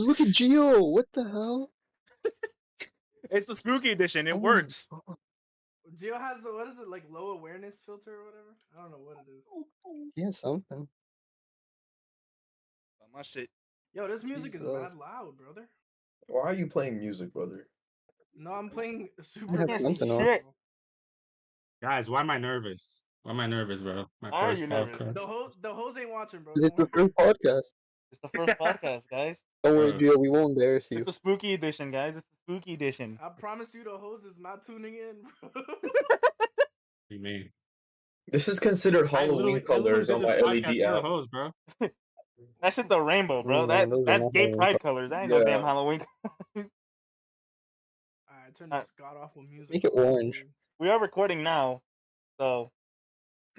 Look at Gio. What the hell? It's the spooky edition. It works. Gio has the, what is it, like low awareness filter or whatever? I don't know what it is. Yeah, something. My shit. Yo, this music is mad loud, brother. Why are you playing music, brother? No, I'm playing super. I have something on. Guys, why am I nervous? Why am I nervous, bro? My Why are first you nervous? podcast. The hoes ain't watching, bro. It's the first podcast. It's the first podcast, guys. Don't worry, Gio. We won't embarrass you. It's the spooky edition, guys. It's the spooky edition. I promise you, the hoes is not tuning in, bro. What do you mean? This is considered Halloween colors on my LED app. Hose, bro. That's just a rainbow, bro. Man, those are That's not gay Halloween pride colors. I ain't no Yeah. damn Halloween. Alright, turn this god awful music. Make it orange. We are recording now, so All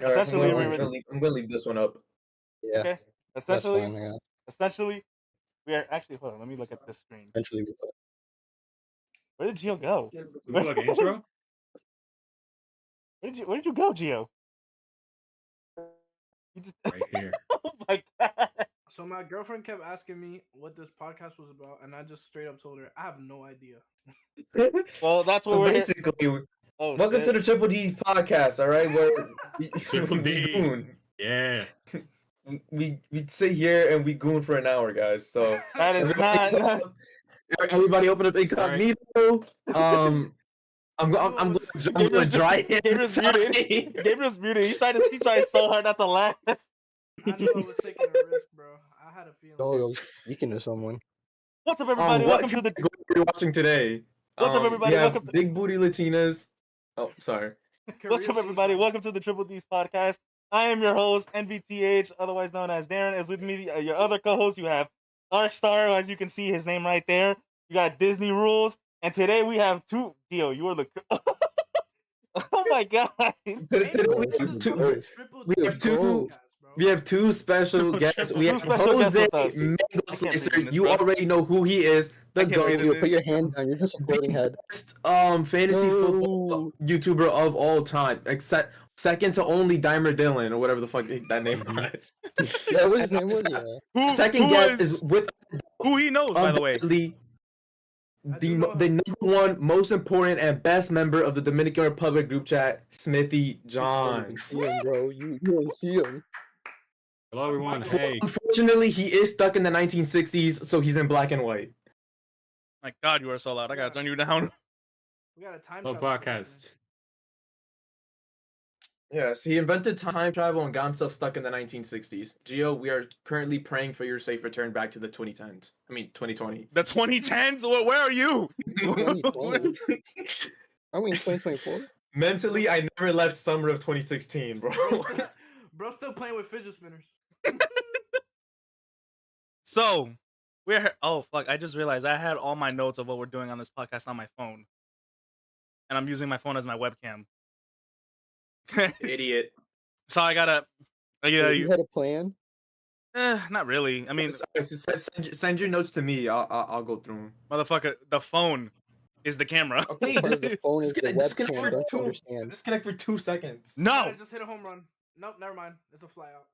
right, essentially I'm we're gonna leave this one up. Yeah, okay. that's Essentially, fine. Yeah. essentially, we are actually. Hold on, let me look at this screen. Eventually, we will. Where did Gio go? We do like an intro? Where did you go, Gio? You just... Right here. Oh my god! So my girlfriend kept asking me what this podcast was about, and I just straight up told her I have no idea. Well, that's what So we're. basically, Oh, welcome to the Triple D podcast. All right, where Triple D. we goon. Yeah. We sit here and we goon for an hour, guys. So That is not. everybody open up incognito. I'm gonna dry it. Gabriel's muted. Gabriel's muted. He's trying so hard not to laugh. I know I was taking a risk, bro. I had a feeling. Oh, I was speaking to someone. What's up, everybody? What Welcome to the. you're watching today. What's up, everybody? We have Welcome to- Big Booty Latinas. Oh, sorry. What's up, everybody? Welcome to the Triple D's podcast. I am your host, NBTH, otherwise known as Darren. As with me, your other co-host, you have Darkstar, as you can see his name right there. You got Disney Rules, and today we have two. Dio, you are the. Oh my god! We have two special guests. We have Jose Mangoslicer. You already know who he is. The GOAT. Put your hand down. You're just a floating head. Best fantasy football YouTuber of all time, except second to only Dimer Dillon or whatever the fuck that name was. Yeah, what his name was? Yeah. Second guest is with who he knows, by the way. The number one most important and best member of the Dominican Republic group chat, SmithyJohns. See him, bro. You don't see him. Hello, everyone. Hey. Unfortunately, he is stuck in the 1960s, so he's in black and white. My god, you are so loud. I gotta turn you down. We got a time Hello, travel podcast. Yes, he invented time travel and got himself stuck in the 1960s. Gio, we are currently praying for your safe return back to the 2010s. I mean, 2020. The 2010s? Where are you? 2020. Are we in 2024? Mentally, I never left summer of 2016, bro. Bro, still playing with fidget spinners. So, we're. Oh, fuck. I just realized I had all my notes of what we're doing on this podcast on my phone. And I'm using my phone as my webcam. Idiot. So I gotta. You had a plan? Not really. I mean, Send your notes to me. I'll go through them. motherfucker, the phone is the camera. Okay, Part of the phone is the webcam. Don't you understand? Disconnect for 2 seconds. No, Just hit a home run. Nope, never mind. It's a fly out.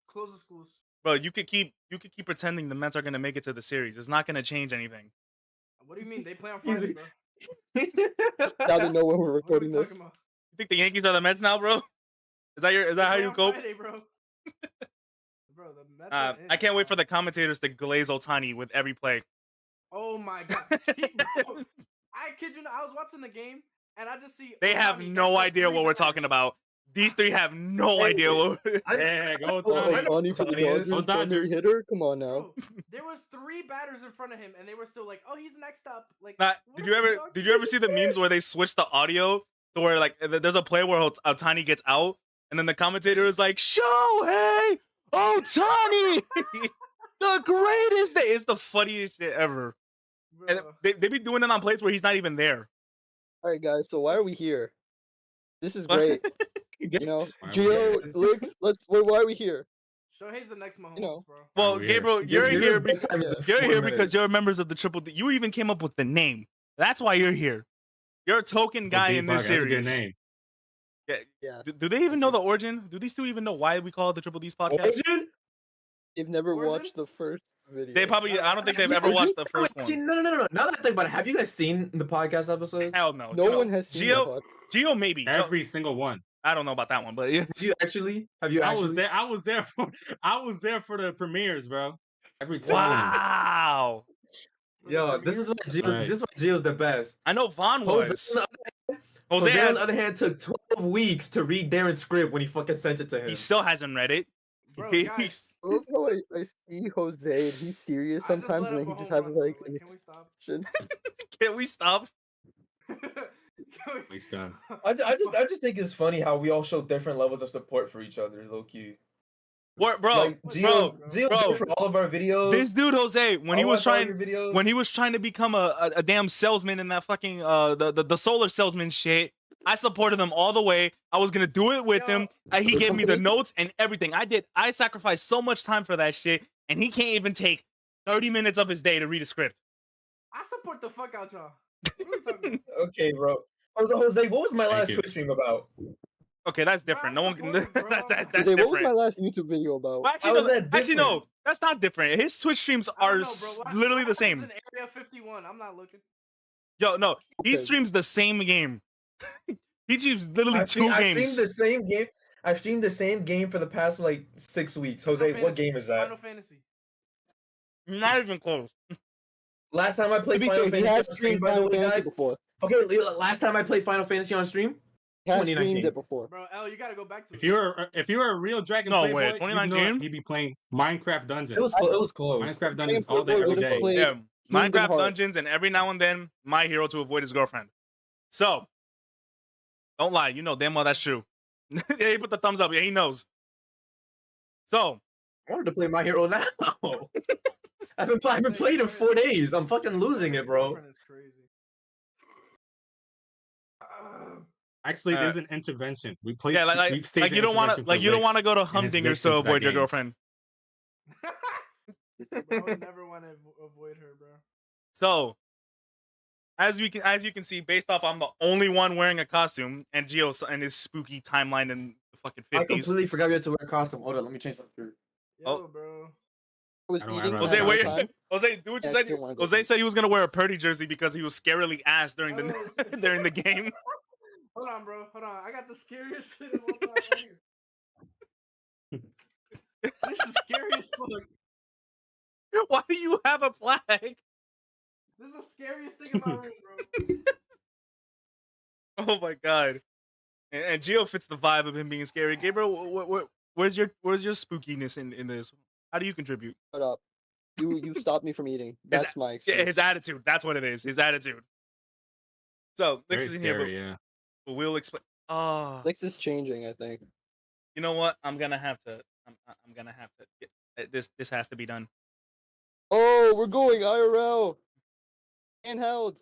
Close the schools. bro, you could keep pretending the Mets are gonna make it to the series. It's not gonna change anything. What do you mean? They play on Friday, bro. Now they know when we're What are we recording this. talking about? You think the Yankees are the Mets now, bro? Is that how Play you on cope? Friday, bro. Bro, the Mets are in. I can't wait for the commentators to glaze Ohtani with every play. Oh my god, bro. I kid you not. I was watching the game and I just see. They have Ohtani no hit idea three what we're batters. talking about. These three have no idea what. Yeah, go Oh, Tommy. Ohtani for the Dodgers, primary hitter? Come on now. Bro, there was 3 batters in front of him and they were still like, "Oh, he's next up." Like, Nah, what did are you we ever talking see the memes where they switch the audio to where like there's a play where Ohtani gets out and then the commentator is like, "Shohei Ohtani, the greatest." It's the funniest shit ever. And Bro. they be doing it on plays where he's not even there. All right, guys. So why are we here? This is great. You know, Why are we Gio, here? Licks. Why are we here? Shohei's the next Mahomes, know. bro. Well, We're Gabriel, here. you're here because you're here because minutes. you're members of the Triple D. You even came up with the name. That's why you're here. You're a token guy in this That's a good series. name. Yeah. Do they even know the origin? Do these two even know why we call it the Triple D's podcast? Origin? They've never Origin? watched the first video. They probably. I don't think they've ever Would you- watched the first Actually, one. No. Now that I think about it, have you guys seen the podcast episodes? Hell no. No one has seen Geo, that. Geo maybe. Every single one. I don't know about that one, but yeah. Have you actually? Have you I actually? was there. I was there for the premieres, bro. Every time. Wow. Yo, this is what Gio's. Right. This is what Gio's the best. I know Vaughn Jose, was. Jose, Jose on has. the other hand, took 12 weeks to read Darren's script when he fucking sent it to him. He still hasn't read it. Bro, He's- guys, I love how I see Jose and he's serious I just sometimes, let and up then a he just home has run, like bro. an Can we stop? expression. Can we stop? Can We stop. I just think it's funny how we all show different levels of support for each other, low key. What, bro? Like Gio's bro. there for all of our videos. This dude Jose, when he I'll was watch all trying, your videos. when he was trying to become a damn salesman in that fucking the solar salesman shit, I supported him all the way. I was gonna do it with him. He gave me the notes and everything. I sacrificed so much time for that shit, and he can't even take 30 minutes of his day to read a script. I support the fuck out y'all. What are we talking Okay, bro. Jose, what was my Thank last you. Twitch stream about? Okay, that's different. No one can. support it, bro. That's Jose, what was different. my last YouTube video about? Well, How is that actually, no, different? that's not different. His Twitch streams I don't are know, bro. What- literally what the happens same. in Area 51. I'm not looking. Yo, no, he Okay. streams the same game. He streams literally two I've games. streamed the same game. I've streamed the same game for the past like 6 weeks. Jose, Final what Fantasy. game is that? Final Fantasy. Not even close. Last time I To played be Final fair, he Fantasy has on stream, streamed by the Final way, Fantasy guys. before. Okay, last time I played Final Fantasy on stream, He has 2019. streamed it before. Bro, L, you gotta go back to If it. you were a real Dragon No Playboy, way, you'd know 2019? He'd be playing Minecraft Dungeons. it was close. Minecraft Dungeons all day, Playboy every would've day. played- Yeah, Kingdom Minecraft Hearts. Dungeons, and every now and then, My Hero to avoid his girlfriend. So, don't lie. You know damn well that's true. Yeah, he put the thumbs up. Yeah, he knows. So, I wanted to play My Hero now. I haven't played in 4 days. I'm fucking losing it, bro. Girlfriend is crazy. Actually, there's an intervention. We played. yeah, we've staged like an you don't want to, intervention like for you don't Licks want to go to and his Humdingers victims to that avoid your game. girlfriend. Bro, I would never want to avoid her, bro. So, as you can see, based off, I'm the only one wearing a costume, and Gio and his spooky timeline in the fucking I 50s. completely forgot we had to wear a costume. Hold on, let me change that shirt. Yo, Oh. bro. I was I don't- I eating don't at Jose, know. the wait, time. Jose, do what you Yeah, I said. still wanna go Jose eat. said he was gonna wear a Purdy jersey because he was scarily ass during the Oh, shit. during the game. Hold on, bro. Hold on. I got the scariest shit of all time right here. This is scary as fuck. Why do you have a flag? This is the scariest thing in my room, bro. Oh my god! And Gio fits the vibe of him being scary. Gabriel, where's your spookiness in this? How do you contribute? Shut up. You stopped me from eating. That's my excuse. Yeah, his attitude. That's what it is. His attitude. So this Very is in here, scary, yeah. but we'll explain. Oh, Lex is changing, I think. you know what? I'm gonna have to. I'm gonna have to. This has to be done. Oh, we're going IRL. Handheld.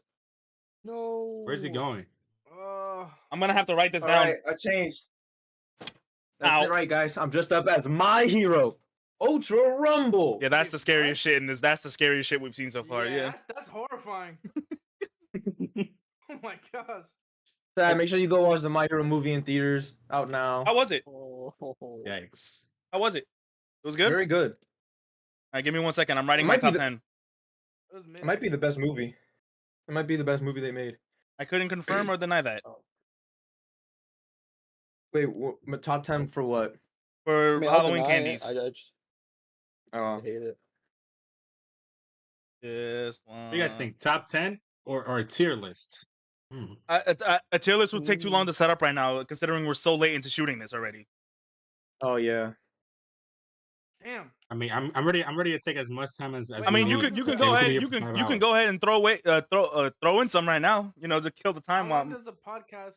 No. Where's he going? I'm gonna have to write this All down. right, I changed. That's Ow. it, right, guys. I'm dressed up as My Hero, Ultra Rumble. Yeah, that's Wait, the scariest shit, and that's the scariest shit we've seen so far. Yeah. That's horrifying. Oh my gosh. Make sure you go watch the My Hero movie in theaters. Out now. How was it? Oh. Yikes. How was it? It was good. Very good. All right, give me 1 second. I'm writing It my might be top the- 10. It was It might be the best movie. It might be the best movie they made. I couldn't confirm or deny that. Wait, top 10 for what? For I mean, I'll Halloween deny it. candies. I just Oh, hate it. This one. What do you guys think? Top 10 or a tier list? Hmm. A tier list would take too long to set up right now, considering we're so late into shooting this already. oh yeah. Damn. I mean, I'm ready. I'm ready to take as much time as. I mean, you can Yeah, go we could ahead. be here You for can 5 you can hours. go ahead and throw in some right now. You know, to kill the time. How long While does the podcast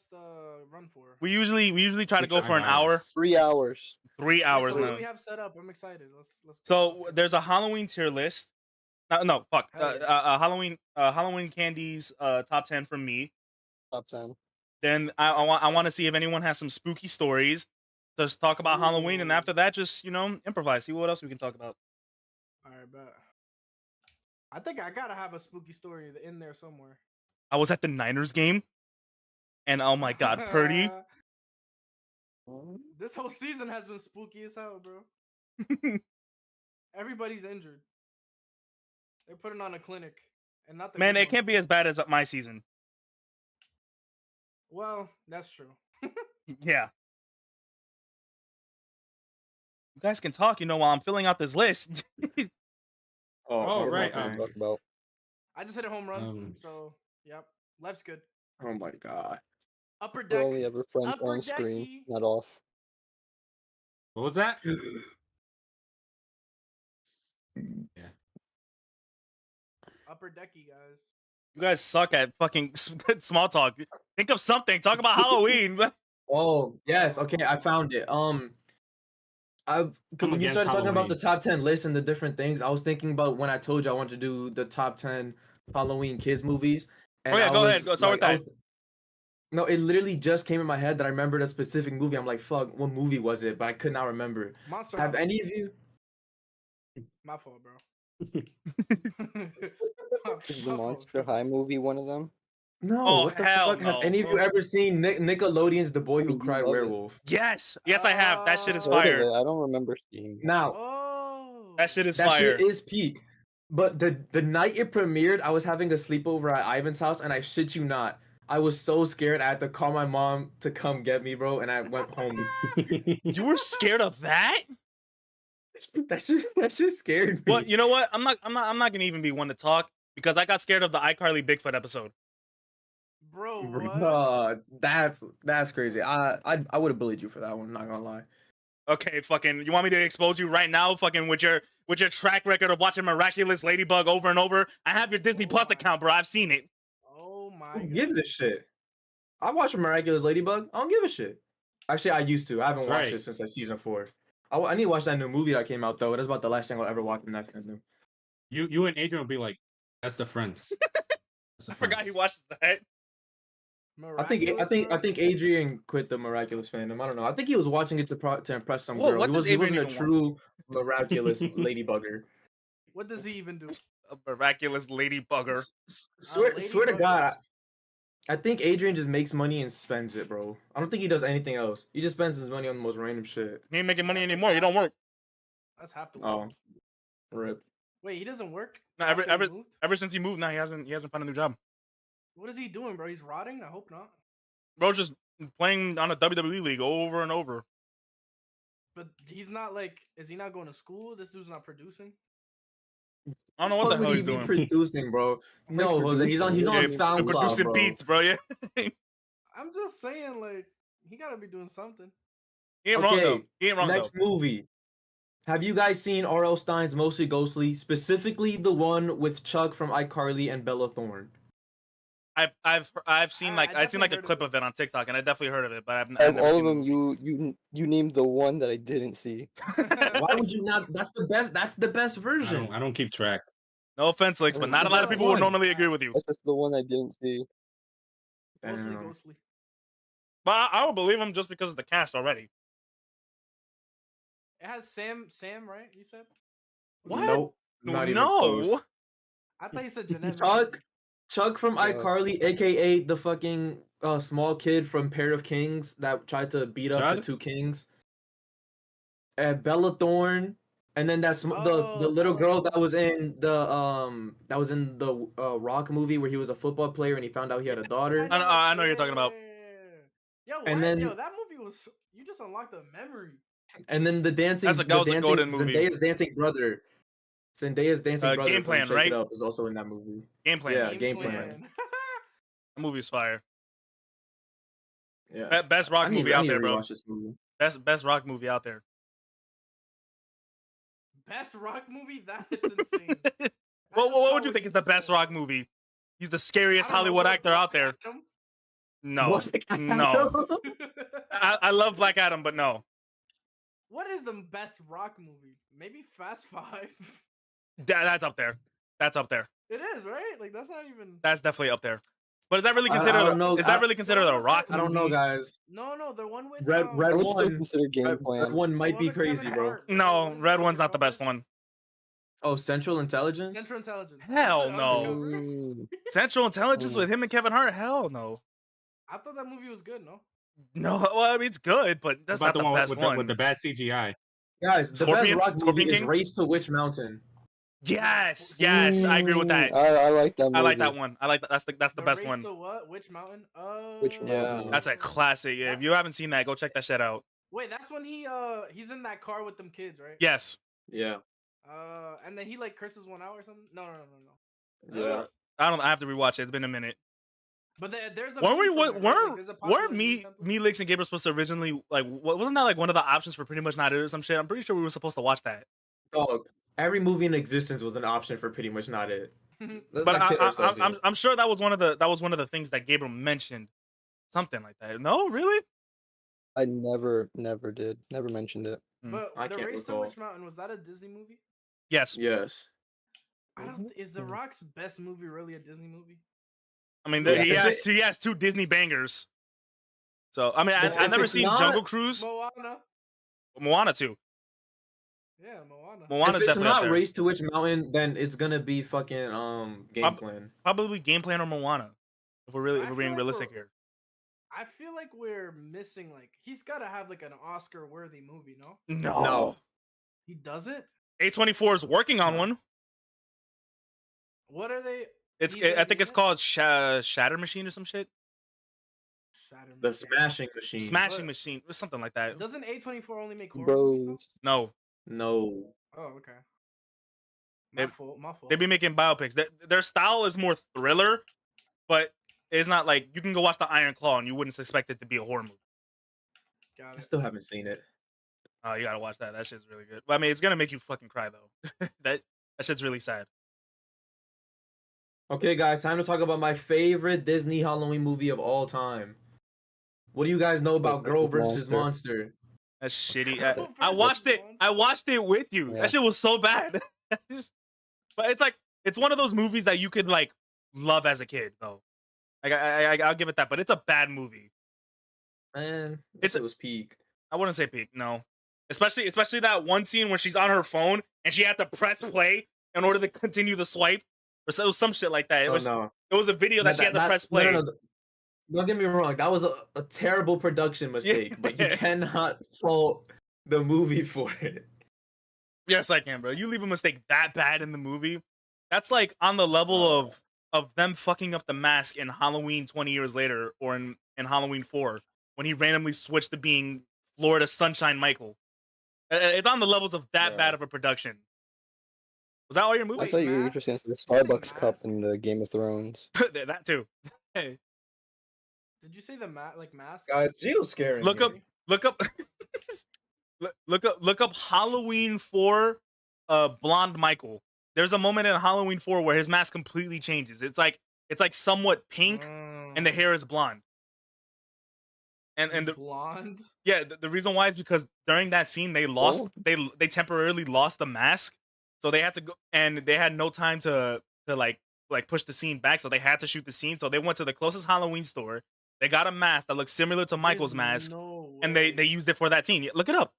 run for? we usually try to go 5 for an hour, hours. 3 hours. 3 hours So what now. do we have set up? I'm excited. Let's. So there's a Halloween tier list. No, fuck. Hell yeah. Halloween candies. Top 10 from me. Top 10. Then I want to see if anyone has some spooky stories. Just talk about Halloween, and Ooh. after that, just improvise. See what else we can talk about. All right, bet. I think I gotta have a spooky story in there somewhere. I was at the Niners game, and oh my god, Purdy. This whole season has been spooky as hell, bro. Everybody's injured. They're putting on a clinic, and not the Man, good it one. can't be as bad as my season. Well, that's true. Yeah. You guys can talk, while I'm filling out this list. Oh, There's right, nothing to talk about. I just hit a home run, so yep, life's good. Oh my god. Upper We're deck. only ever friends Upper on screen, decky. not off. What was that? Yeah. Upper decky, guys. You guys suck at fucking small talk. Think of something. Talk about Halloween. Oh yes, okay, I found it. I'm When you against started talking about Halloween. the top 10 lists and the different things, I was thinking about when I told you I wanted to do the top 10 Halloween kids movies. And Oh, yeah, I go was, ahead. Go start with I that. was- No, it literally just came in my head that I remembered a specific movie. I'm like, fuck, what movie was it? But I could not remember. Monster Have House. any of you? My fault, bro. Is the Monster High movie one of them? No, Oh, what the hell fuck? no, Have any of you bro. ever seen Nickelodeon's The Boy I Who mean, you Cried love it. Werewolf? Yes. Yes, I have. That shit is Heard of fire. it. I don't remember seeing it. Now, Oh. That shit is that fire. shit is peak. But the night it premiered, I was having a sleepover at Ivan's house, and I shit you not, I was so scared I had to call my mom to come get me, bro, and I went home. You were scared of that? that shit scared me. Well, you know what? I'm not gonna even be one to talk because I got scared of the iCarly Bigfoot episode. Bro, what? That's crazy. I would have bullied you for that one. Not gonna lie. Okay, fucking, you want me to expose you right now, fucking, with your track record of watching Miraculous Ladybug over and over? I have your Disney Plus account, bro. I've seen it. Oh my Who god. gives a shit? I watched Miraculous Ladybug. I don't give a shit. Actually, I used to. I haven't That's watched right. it since like season 4. I need to watch that new movie that came out though. That's about the last thing I'll ever watch in that fandom. You and Adrian will be like, that's the friends. That's the I forgot he friends. watched that. I think Adrian quit the Miraculous fandom. I don't know. I think he was watching it to impress some Whoa, girl. what does He wasn't a Adrian even true Miraculous Ladybugger. What does he even do? A Miraculous Ladybugger. Swear to Ladybugger. God, I think Adrian just makes money and spends it, bro. I don't think he does anything else. He just spends his money on the most random shit. He ain't making money anymore. He don't work. That's half the Oh, world. rip. Wait, he doesn't work? No, After he moved? ever since he moved, now he hasn't found a new job. What is he doing, bro? He's rotting? I hope not. Bro, just playing on a WWE league over and over. But he's not like, is he not going to school? This dude's not producing? I don't know what the Fuck hell would he's he be doing. producing, bro? No, Jose, he's on Yeah, SoundCloud, Producing bro. beats, bro. Yeah. I'm just saying, like, he gotta be doing something. He ain't wrong though. Okay, He ain't wrong next though. movie. Have you guys seen R.L. Stein's Mostly Ghostly, specifically the one with Chuck from iCarly and Bella Thorne? I've seen I I've seen like a definitely heard clip of of it on TikTok, and I definitely heard of it, but I've Out never of all seen of them, you named the one that I didn't see. Why would you not? That's the best. That's the best version. I don't keep track. No offense, Links, but That's not a the lot of best people would one. normally agree with you. That's just the one I didn't see. Ghostly, Damn. ghostly. But I would believe him just because of the cast already. It has Sam, right? You said? What? Nope. Not even No. close. I thought you said Jeanette. Chuck from Yeah. iCarly, aka the fucking small kid from Pair of Kings that tried to beat up the Judd? 2 kings. Bella Thorne, and then that's the little Bella girl Thorne. that was in the Rock movie where he was a football player and he found out he had a daughter. I know what you're talking about. Yo, And what? then- Yo, that movie was. You just unlocked a memory. And then that was a golden movie. Zendaya's dancing brother. Zendaya's dancing brother. Game from Plan, Shake right? It Up is also in that movie. Game plan. Yeah, Game Plan. That movie's fire. Yeah. Best rock movie I out need to there, bro. rewatch this movie. Best rock movie out there. Best rock movie? That's insane. Well, what would you think is the best rock movie? He's the scariest Hollywood actor out there. No, What? no. I love Black Adam, but no. What is the best rock movie? Maybe Fast 5. That's up there. That's up there. It is, right? Like that's not even. That's definitely up there. But is that really I considered? don't know. Is that really considered a rock movie? I don't know, guys. No, the one with Red I Red would still one. consider Game Red Plan. one might be with Kevin crazy, bro. Hart, No, What is Red it One's not the called? best one. Oh, Central Intelligence. Central Intelligence. Hell Is it no. Undercover? Mm, Central Intelligence with him and Kevin Hart? Hell no. I thought that movie was good. No. No, well, I mean it's good, but that's What not about the one best with one. the bad CGI? Guys, the Scorpion? best rock Scorpion movie King? is Race to Witch Mountain. Yes, yes, I agree with that. I like that movie. I like that one. I like that. That's the best Race one. to what? Which mountain? Which mountain? That's a classic. Yeah, if you haven't seen that, go check that shit out. Wait, that's when he's in that car with them kids, right? Yes. Yeah. And then he like curses one out or something. No. Yeah. I don't. I have to rewatch it. It's been a minute. But there's a. Weren't we? meme from it, right? Like, there's a Weren't popular me, meme template. Leaks, and Gabriel supposed to originally like? Wasn't that like one of the options for Pretty Much Not It or some shit? I'm pretty sure we were supposed to watch that. Dog. Every movie in existence was an option for Pretty Much Not It. Let's But not kid ourselves here. I'm sure that was one of the things that Gabriel mentioned, something like that. No, really? I never did. Never mentioned it. But I the can't Race to recall. Witch Mountain, was that a Disney movie? Yes. Yes. I don't. Is The Rock's best movie really a Disney movie? I mean, Yeah. he has 2 Disney bangers. So I mean, If I've never it's seen not- Jungle Cruise. Moana too. Yeah, Moana. Moana's If it's definitely up not there. Race to Witch Mountain, then it's gonna be fucking Game Plan. Probably Game Plan or Moana. If we're I feel being like realistic here. I feel like we're missing like he's got to have like an Oscar-worthy movie, no? No. He doesn't. A24 is working on one. What are they? I think it's called Shatter Machine or some shit. Shatter The Machine. Smashing Machine. Smashing Machine or something like that. Doesn't A24 only make horror Bro, movies? No, No. Oh, okay. They- My fault. they be making biopics. Their style is more thriller, but it's not like you can go watch The Iron Claw and you wouldn't suspect it to be a horror movie. Got I it. still haven't seen it. Oh, you gotta watch that. That shit's really good. But I mean, it's gonna make you fucking cry though. that shit's really sad. Okay, guys, time to talk about my favorite Disney Halloween movie of all time. What do you guys know about Girl vs. Monster? That's shitty. Girl I versus watched it. Monster. I watched it with you. Yeah. That shit was so bad. But it's like it's one of those movies that you could like love as a kid though. Like I'll give it that. But it's a bad movie. Man, It's it was peak. I wouldn't say peak. No, especially that one scene where she's on her phone and she had to press play in order to continue the swipe. Or so it was some shit like that. It was a video that she had to press play. No. Don't get me wrong. That was a terrible production mistake, but you cannot fault the movie for it. Yes, I can, bro. You leave a mistake that bad in the movie, that's like on the level of them fucking up the mask in Halloween 20 years later, or in Halloween 4 when he randomly switched to being Florida Sunshine Michael. It's on the levels of that bad of a production. Was that all your I movies? thought you were interested in the Starbucks cup in the Game of Thrones. That too. Hey, Did you say the mask? Guys, Gio's scaring look me. up, look up Halloween 4, Blonde Michael. There's a moment in Halloween 4 where his mask completely changes. It's like somewhat pink and the hair is blonde. And the blonde. Yeah, the reason why is because during that scene they lost they temporarily lost the mask, so they had to go and they had no time to like push the scene back, so they had to shoot the scene. So they went to the closest Halloween store. They got a mask that looks similar to Michael's mask, and they used it for that scene. Look it up.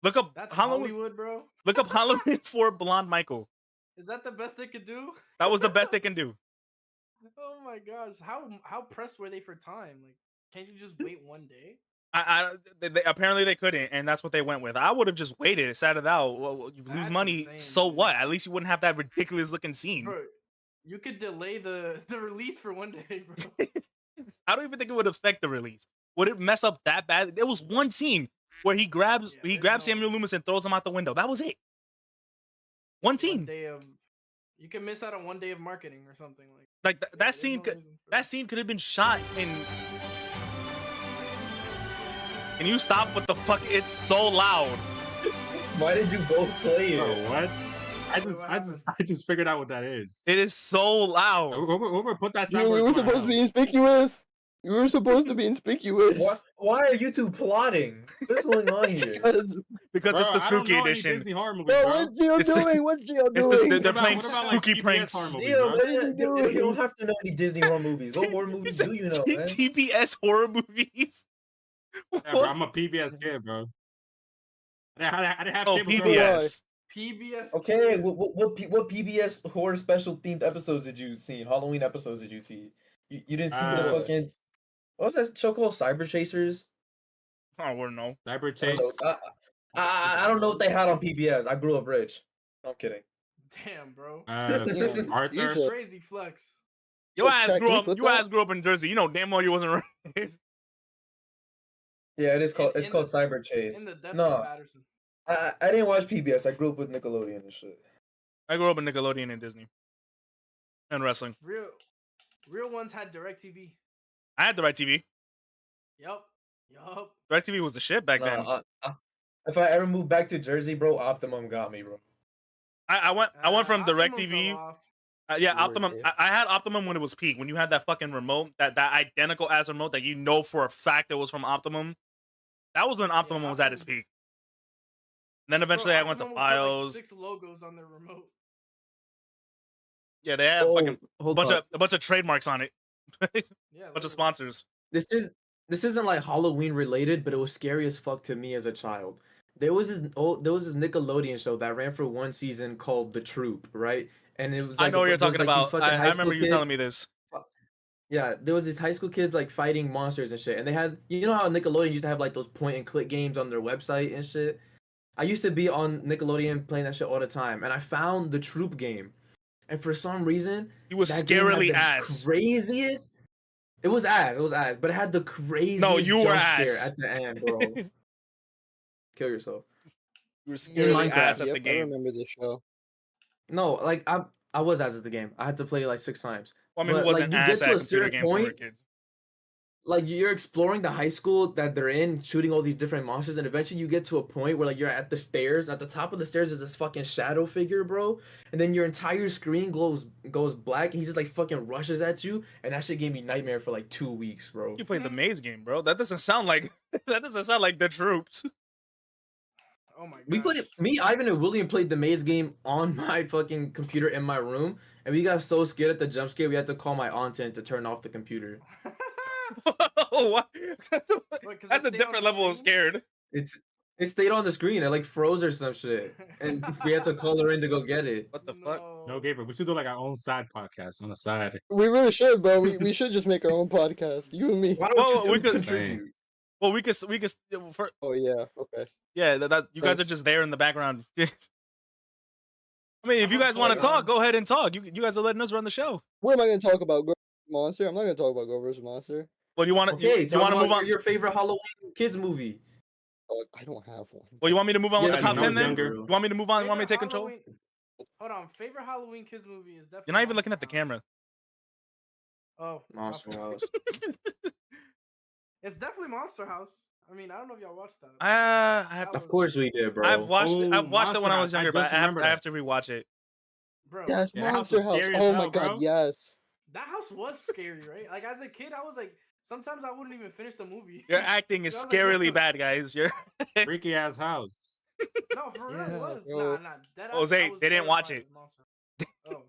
Look up That's Halloween. Hollywood, bro. Look up Halloween 4 Blonde Michael. Is that the best they could do? That was the best they can do. Oh my gosh, how pressed were they for time? Like, can't you just wait one day? Apparently they couldn't, and that's what they went with. I would have just waited, sat it out. Well, you lose That's money, insane, so dude. what? At least you wouldn't have that ridiculous looking scene. Bro, you could delay the release for one day, bro. I don't even think it would affect the release. Would it mess up that bad? There was one scene where he grabs Samuel Loomis and throws him out the window. That was it. One scene. You can miss out on one day of marketing or something that scene. That scene could have been shot in. Can you stop? What the fuck? It's so loud. Why did you both play it? Oh, what? I just figured out what that is. It is so loud. We're put that. We were supposed to be inconspicuous. You were supposed to be inconspicuous. Why are you two plotting? What's going on here? Because Bro, it's the I don't spooky know any edition. Disney horror movies, Bro, bro. what's Gio doing? What's Gio It's doing? they're playing what about, like, spooky PBS pranks. horror movies, Gio, bro? What are you doing? you don't have to know any Disney horror movies. What horror movies do you know, man? TBS horror movies. Yeah, bro, I'm a PBS kid, bro. I didn't have Oh, cable PBS. PBS. Okay, what PBS horror special themed episodes did you see? Halloween episodes did you see? You didn't see the fucking what was that show called? Cyber Chasers? I wouldn't know. Cyber I don't Chase. know. I don't know what they had on PBS. I grew up rich. No, I'm kidding. Damn, bro. Damn, Arthur. Jesus. Crazy flex. Your Check, ass can grew you up. clip Your that? ass grew up in Jersey. You know damn well you wasn't raised. Yeah, it is called. In- It's in called the- Cyber Chase. In the depths of No, Patterson. I didn't watch PBS. I grew up with Nickelodeon and shit. I grew up in Nickelodeon and Disney and wrestling. Real ones had DirecTV. I had the right TV. Yup. Direct TV was the shit back then. If I ever moved back to Jersey, bro, Optimum got me, bro. I went from Direct Optimum TV. fell off. Yeah, You were Optimum. there. I had Optimum when it was peak. When you had that fucking remote, that identical ass remote that you know for a fact it was from Optimum. That was when Optimum was at its Optimum. peak. And then eventually Bro, I went to Optimum would put, like, Files. 6 logos on their remote. Yeah, they had fucking hold a bunch of trademarks on it. Yeah, bunch of literally. sponsors. This isn't like Halloween related, but it was scary as fuck to me as a child. There was this Nickelodeon show that ran for one season called The Troop, right? And it was like I know what you're there was, talking like, these about. fucking I high remember school you kids. telling me this. Yeah, there was these high school kids like fighting monsters and shit. And they had, you know how Nickelodeon used to have like those point and click games on their website and shit? I used to be on Nickelodeon playing that shit all the time. And I found the Troop game. And for some reason, He was that game had scarily the ass. craziest. It was ass, but it had the craziest No, you were jump scare ass. at the end, bro. You Kill yourself. were scarily Minecraft. ass at Yep, the I game. remember this show. No, like I was ass at the game. I had to play like 6 times. Well, I mean, But, who wasn't like, you ass get to at a computer certain games when we were point- kids? Like you're exploring the high school that they're in, shooting all these different monsters, and eventually you get to a point where like you're at the stairs. At the top of the stairs is this fucking shadow figure, bro. And then your entire screen goes black, and he just like fucking rushes at you, and that shit gave me nightmare for like 2 weeks, bro. You played the maze game, bro. That doesn't sound like the troops. Oh my god. We played me, Ivan, and William played the maze game on my fucking computer in my room, and we got so scared at the jump scare we had to call my aunt in to turn off the computer. What? What, 'cause That's it a stayed on different the level of screen? scared. It stayed on the screen. It like froze or some shit, and we had to call her in to go get it. What the fuck? No, Gabriel, we should do like our own side podcast on the side. We really should, bro. We should just make our own podcast. You and me. Why don't Well, you we two could- contribute? Well, we could. Oh yeah, okay. Yeah, that you guys are Thanks. just there in the background. I mean, if you guys want to talk, go ahead and talk. You guys are letting us run the show. What am I gonna talk about? Girl vs. Monster? I'm not gonna talk about Girl vs. Monster. Well, you want to? Okay, you want to move on? Your favorite Halloween kids movie? Oh, I don't have one. Well, you want me to move on with Yes, the I top know 10 it's then? younger. You want me to move on? You want me to take Favorite control? Halloween- Hold on. Favorite Halloween kids movie is definitely. You're not even looking Monster at the House. camera. Oh, Monster okay. House. It's definitely Monster House. I mean, I don't know if y'all watched that. I have That to. Of course we did, bro. I've watched. Oh, I've watched it when I was Monster younger, House. but I I just remember have to rewatch it. Bro, Yes, Yeah, that house Monster was House. scary as Oh my hell, god, bro. yes. that house was scary, right? Like as a kid, I was like, sometimes I wouldn't even finish the movie. Your acting is I was like, scarily bad, guys. You're Freaky ass house. No, for real, Yeah, it was. bro. Nah. That Jose, I was they didn't watch terrified it. of Monster. Oh.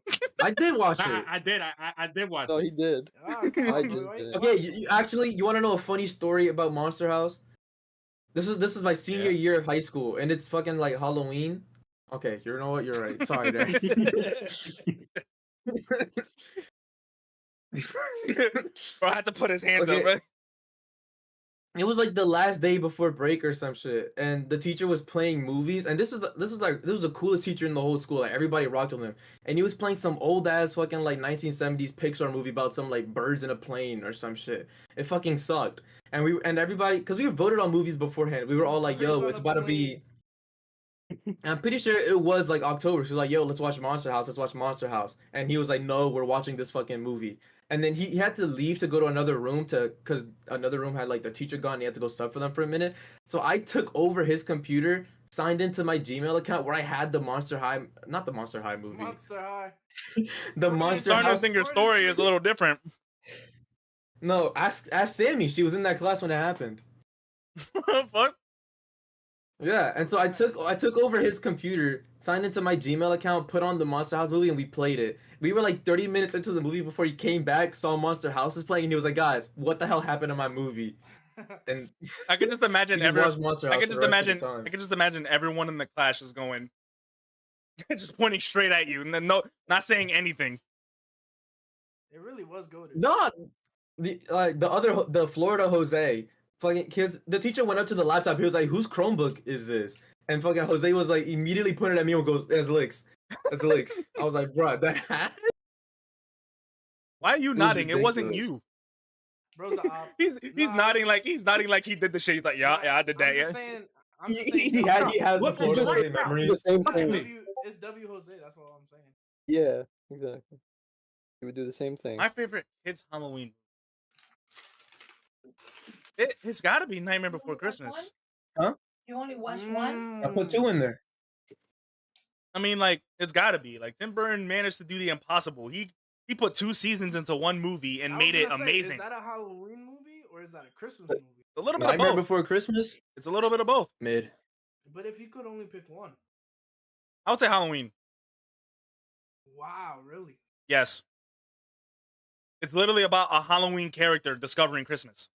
I did watch it. I did. I did watch No, it. he did. Ah, come I on, just bro. Why- didn't. Okay, you want to know a funny story about Monster House? This is my senior Yeah. year of high school, and it's fucking like Halloween. Okay, you know what? You're right. Sorry, Derek. Bro, I had to put his hands Okay. up. Right? It was like the last day before break or some shit, and the teacher was playing movies, and this was the coolest teacher in the whole school. Like everybody rocked with him, and he was playing some old ass fucking like 1970s Pixar movie about some like birds in a plane or some shit. It fucking sucked, and everybody, because we voted on movies beforehand, we were all like, Birds "Yo, on it's a about to be." I'm pretty sure it was like October. She was like, "Yo, let's watch Monster House. Let's watch Monster House." And he was like, "No, we're watching this fucking movie." And then he had to leave to go to another room because another room had like the teacher gone. And he had to go sub for them for a minute. So I took over his computer, signed into my Gmail account where I had the not the Monster High movie, Monster High. the Okay, Monster Starting to House. think your story is a little different. No, ask Sammy. She was in that class when it happened. Fuck. Yeah, and so I took over his computer, signed into my Gmail account, put on the Monster House movie, and we played it. We were like 30 minutes into the movie before he came back, saw Monster House is playing, and he was like, "Guys, what the hell happened to my movie?" And I could just imagine we just watched Monster House I could for just the rest of the imagine. time. I could just imagine everyone in the class just going, just pointing straight at you, and then not saying anything. It really was goated. No, the Florida Jose, fucking kids. The teacher went up to the laptop. He was like, "Whose Chromebook is this?" And fucking Jose was like, immediately pointed at me and goes, "As Licks." That's Licks. I was like, bro, that hat. Why are you was nodding? It wasn't ridiculous. you. Bro's a op. He's Nah, nodding like he did the shit. He's like, yeah, I did that. I'm just Yeah. saying. I'm just He, saying. he has the Look, Florida just- State The memories. same Look at thing. me. It's W Jose. That's all I'm saying. Yeah, exactly. He would do the same thing. My favorite kids Halloween. It's got to be Nightmare Before Christmas. You only watched one? I put 2 in there. I mean, like, it's got to be. Like, Tim Burton managed to do the impossible. He put 2 seasons into one movie and I made was it gonna say, amazing. Is that a Halloween movie or is that a Christmas movie? A little bit of Nightmare both. Before Christmas. It's a little bit of both. Mid. But if you could only pick one. I would say Halloween. Wow, really? Yes. It's literally about a Halloween character discovering Christmas.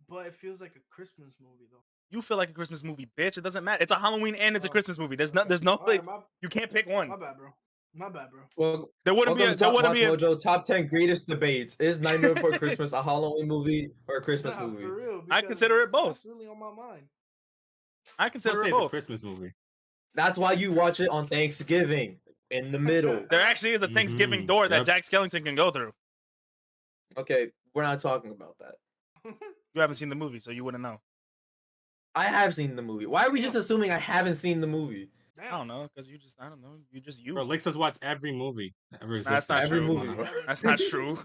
But it feels like a Christmas movie though. You feel like a Christmas movie, bitch. It doesn't matter. It's a Halloween and it's a Oh, Christmas movie. There's okay. no Alright, like, you can't pick one. my bad, bro. My bad, bro. Well, There wouldn't be a, there wouldn't be a, Mojo top 10 greatest debates. Is Nightmare Before Christmas a Halloween movie or a Christmas Nah, movie? for real, I because consider it both. That's really on my mind. I I'd consider say it it's a both. Christmas movie. That's why you watch it on Thanksgiving in the middle. There actually is a Thanksgiving Mhm, door that yep. Jack Skellington can go through. Okay, we're not talking about that. You haven't seen the movie, so you wouldn't know. I have seen the movie. Why are we just assuming I haven't seen the movie? I don't know, because you just, I don't know, you just you. Bro, Licks has watched every movie ever existed. That's not Every true. movie, bro. That's not true.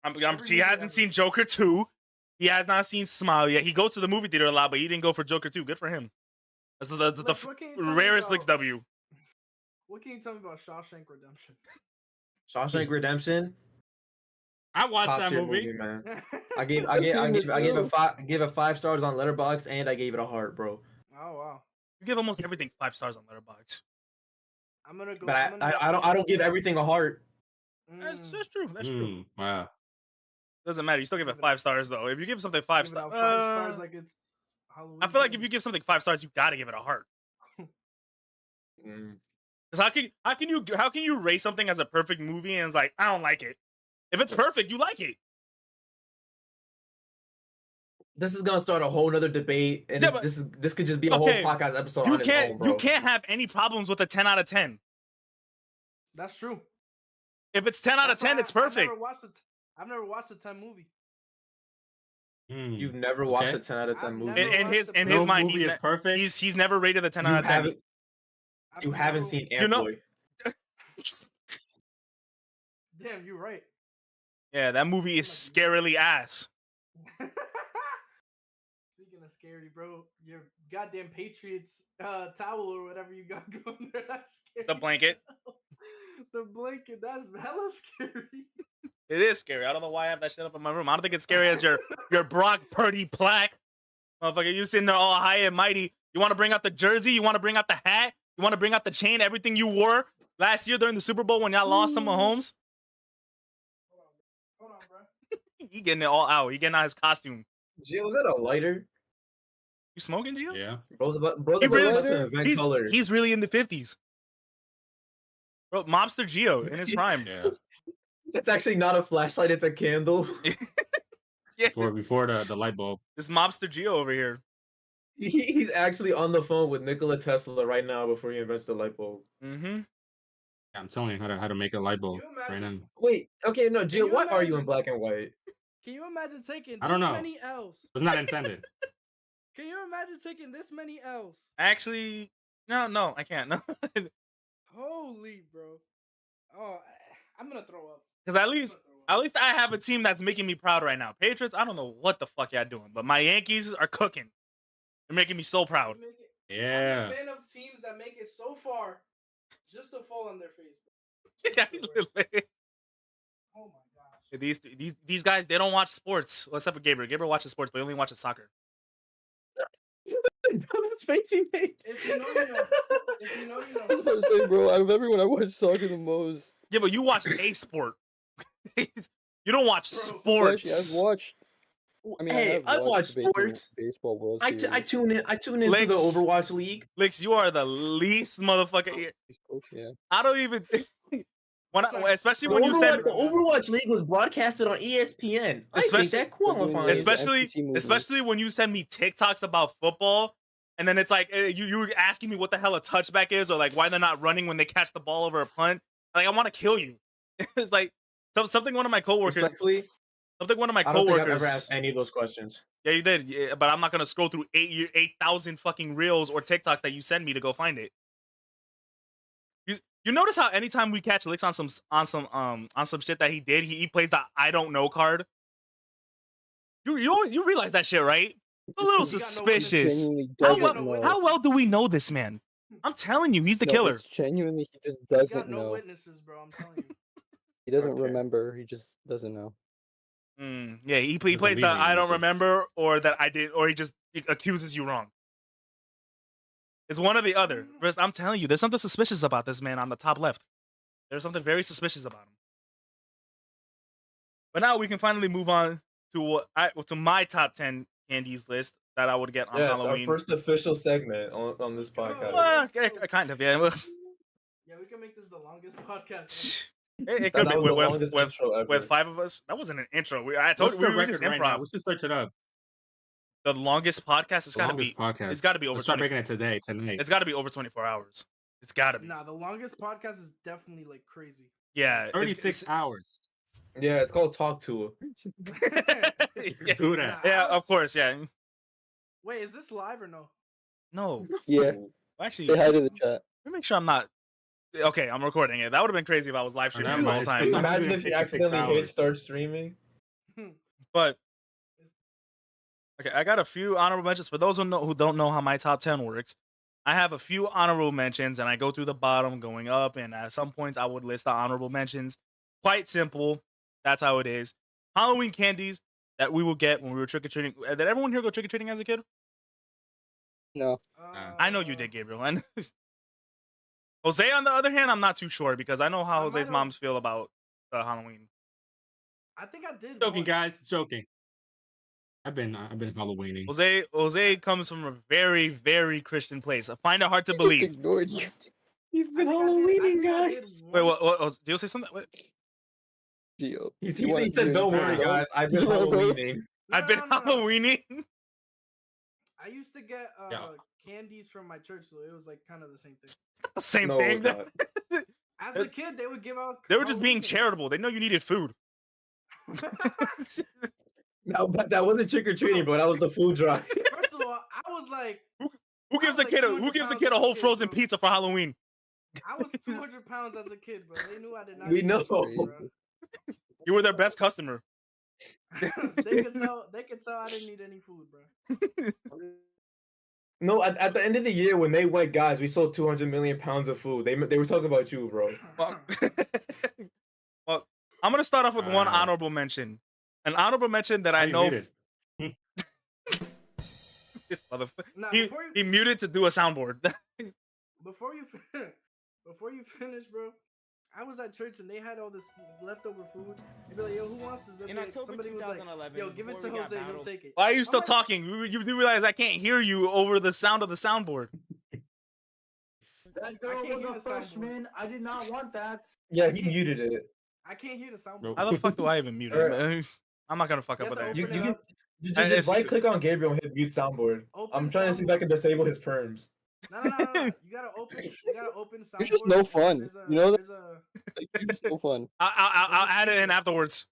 Every He movie hasn't ever. seen Joker 2. He has not seen Smile yet. He goes to the movie theater a lot, but he didn't go for Joker 2. Good for him. That's the Licks, what can you tell me rarest about- Licks W. What can you tell me about Shawshank Redemption? Shawshank Redemption. I watched Top that tier movie. man. Oh I gave I've seen it too. it 5 stars on Letterboxd and I gave it a heart, bro. wow. You give almost everything 5 stars on Letterboxd. I'm gonna go. But I'm gonna I don't give everything a heart. That's true. That's true. Wow. Doesn't matter. You still give it Give it 5 stars though. If you give something 5 Give it out stars, 5 stars like it's Halloween. I feel like if candy. you give something 5 stars, you gotta give it a heart. Mm. Because how can you rate something as a perfect movie and it's like I don't like it? If it's perfect, you like it. This is gonna start a whole nother debate, and Yeah, but- this could just be a okay, whole podcast episode You on its own, can't bro. you can't have any problems with a 10 out of 10. That's true. If it's 10 out of That's why 10, it's I've perfect. I've never watched a 10 movie. You've never watched Okay. a 10 out of 10 I've movie. never In watched his the in No his mind, movie is perfect. he's never rated a 10 You out of 10. haven't I've you haven't never- seen You know- Ant-Boy. Damn, you're right. Yeah, that movie is scarily ass. Speaking of scary, bro, your goddamn Patriots towel or whatever you got going there, that's scary. The blanket. The blanket, that's hella scary. It is scary. I don't know why I have that shit up in my room. I don't think it's scary as your Brock Purdy plaque. Motherfucker, you sitting there all high and mighty. You want to bring out the jersey? You want to bring out the hat? You want to bring out the chain? Everything you wore last year during the Super Bowl when y'all lost to Mahomes? Hold on, bro. He getting it all out. He getting out his costume. Gio, was that a lighter? You smoking, Gio? Yeah. Bro's about He really- to invent color. He's really in the 50s. Bro, Mobster Gio in his prime. Yeah. It's actually not a flashlight, it's a candle. Yeah, Before the light bulb. this Mobster Gio over here. He's actually on the phone with Nikola Tesla right now before he invents the light bulb. Mm-hmm. I'm telling you how to make a light bulb Can you right now. imagine- Wait, okay, no, you Gio, why are you in imagine- black and white? Can you imagine taking I don't this know. many L's? It was not intended. Can you imagine taking this many L's? Actually, no, I can't. No. Holy, bro. Oh, I'm gonna throw up. Because at least I have a team that's making me proud right now. Patriots, I don't know what the fuck y'all doing, but my Yankees are cooking. They're making me so proud. Yeah. I'm a fan of teams that make it so far just to fall on their face. Oh my gosh. These guys, they don't watch sports. Well, except for Gabriel. Gabriel watches sports, but he only watches soccer. What's face he made? If you know, you know. If you know, you I was know. about to say, bro, out of everyone, I watch soccer the most. Yeah, but you watch a sport. You don't watch Bro, Actually, sports. I've watched. I mean, Hey, I watch watched sports. Baseball World I Series. tune into Lex. the Overwatch League. Licks, you are the least motherfucker here. Yeah. I don't even especially The when you send the Overwatch League was broadcasted on ESPN. I think Especially- that qualifies. Especially- especially MCT movements. especially when you send me TikToks about football And then it's like you were asking me what the hell a touchback is, or like why they're not running when they catch the ball over a punt. Like I want to kill you. It's like something one of my coworkers. Respectfully, something one of my I don't think I've coworkers. ever asked any of those questions. Yeah, you did. Yeah, but I'm not gonna scroll through 8,000 fucking reels or TikToks that you send me to go find it. You notice how anytime we catch licks on some shit that he did, he plays the I don't know card. You realize that shit, right? A little suspicious. Genuinely How doesn't well, know. how well do we know this man? I'm telling you, he's the No, killer. it's genuinely, he just You got doesn't no know. witnesses, bro. I'm telling you. He doesn't Okay. remember. He just doesn't know. Yeah, he plays believe the in I don't innocence. remember or that I did, or he just accuses you wrong. It's one or the other. I'm telling you, there's something suspicious about this man on the top left. There's something very suspicious about him. But now we can finally move on to to my top 10 candies list that I would get on Yes, Halloween. our first official segment on this podcast. Well, kind of, yeah. Yeah, we can make this the longest podcast. It could be That was the longest with intro ever. 5 of us. That wasn't an intro. I told What's you the we just record right now? improv. Let's just search it up. The longest podcast. It's The got to longest be. podcast. It's got to be over. Let's start 20 making it tonight. It's got to be over 24 hours. It's got to be. Nah, the longest podcast is definitely like crazy. Yeah, 36 hours. Yeah, it's called Talk To. yeah, Do that. yeah, of course, yeah. Wait, is this live or no? No, Yeah. actually, Say hi to the chat. let me make sure I'm not. Okay, I'm recording it. That would have been crazy if I was live streaming never the whole mind. time. It's Imagine if you 156 accidentally hit hours. start streaming. But okay, I got a few honorable mentions for those who don't know how my top 10 works. I have a few honorable mentions, and I go through the bottom, going up, and at some points I would list the honorable mentions. Quite simple. That's how it is. Halloween candies that we will get when we were trick or treating. Did everyone here go trick or treating as a kid? No. I know you did, Gabriel. And Jose, on the other hand, I'm not too sure because I know how I Jose's might have- moms feel about Halloween. I think I did. Joking, once. guys. Joking. I've been Halloweening. Jose comes from a very, very Christian place. I find it hard to He believe. just ignored you. He's I think I did Wait, once. what? Did you say something? Wait. Gio. He You wanna said, do "Don't it? worry, No. guys. I've been No. Halloweening." No, I've been no, no, no. Halloweening. I used to get Yeah. candies from my church, so it was like kind of the same thing. The same No, thing. it's not. As a kid, they would give out. They were just being Halloween charitable. They know you needed food. candy. No, but that wasn't trick or treating, bro. That was the food drive. First of all, I was like, Who gives was a like kid a 200 who gives a pounds kid a as a whole kid, frozen bro. pizza for Halloween? I was 200 pounds as a kid, bro. They knew I did not. We eat know. that shit, bro. You were their best customer. They could tell. They could tell I didn't need any food, bro. No, at the end of the year when they went, guys, we sold 200 million pounds of food. They were talking about you, bro. Well, well, I'm gonna start off with one Wow. honorable mention. An honorable mention that I How you know. muted? This motherfucker. Nah, He, before you- he muted to do a soundboard. Before you finish, bro. I was at church and they had all this leftover food. They'd be like, "Yo, who wants this?" They'd In be like- October somebody was like, 2011, "Yo, give it to before we got Jose. He'll battled- take it." Why are you I'm still like, talking? You do realize I can't hear you over the sound of the soundboard. That I girl can't hear was a the soundboard. freshman. I did not want that. Yeah, I he can't- muted it. I can't hear the soundboard. Nope. How the fuck do I even mute it? Alright. I'm not gonna fuck You up have with to that. You open it can up. just It's- right click on Gabriel and hit mute soundboard. Open I'm trying to see if I can soundboard. disable his perms. No. You gotta open. You gotta open soundboard. You're just no fun. There's a- You know that? there's a- Like, you're just no fun. I'll add it in afterwards.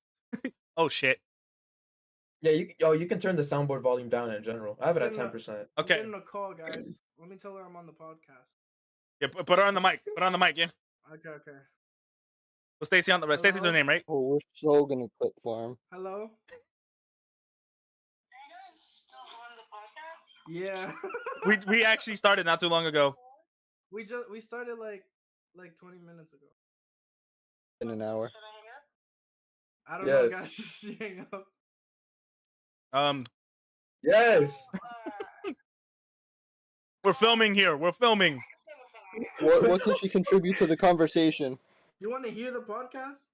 Oh shit. Yeah, you can turn the soundboard volume down in general. I have it at Then, 10%. I'm Okay. getting a call, guys. Let me tell her I'm on the podcast. Yeah, put her on the mic. Put her on the mic. Yeah. Okay. Well, Stacy on the Stacy's her Hello? name, right? Oh, we're so gonna quit farm. Hello. Yeah. We actually started not too long ago. we started like 20 minutes ago. In an hour. I don't know, Yes. guys. Just hang up. Yes. We're filming here. We're filming. What can she contribute to the conversation? You want to hear the podcast?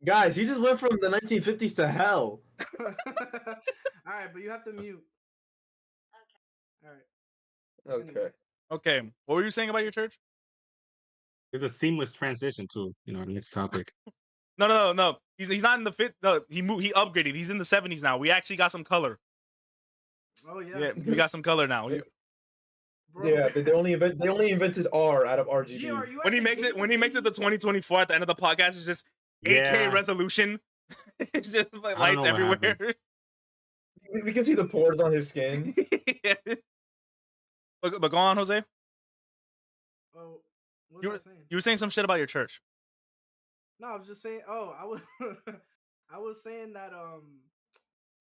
Guys, he just went from the 1950s to hell. All right, but you have to mute. Okay. All right. Okay. Okay. What were you saying about your church? It's a seamless transition to our next topic. No. He's not in the fit. No, he upgraded. He's in the 70s now. We actually got some color. Oh yeah. Yeah, we got some color now. Bro. Yeah, they only invented R out of RGB. Gio, are you When he actually makes it to 2024 at the end of the podcast, it's just 8K Yeah. resolution. It's just like I don't lights know what everywhere. happened. We can see the pores on his skin. Yeah. But go on, Jose. Oh, what You was were, I saying? you were saying some shit about your church. No, I was just saying. Oh, I was, I was saying that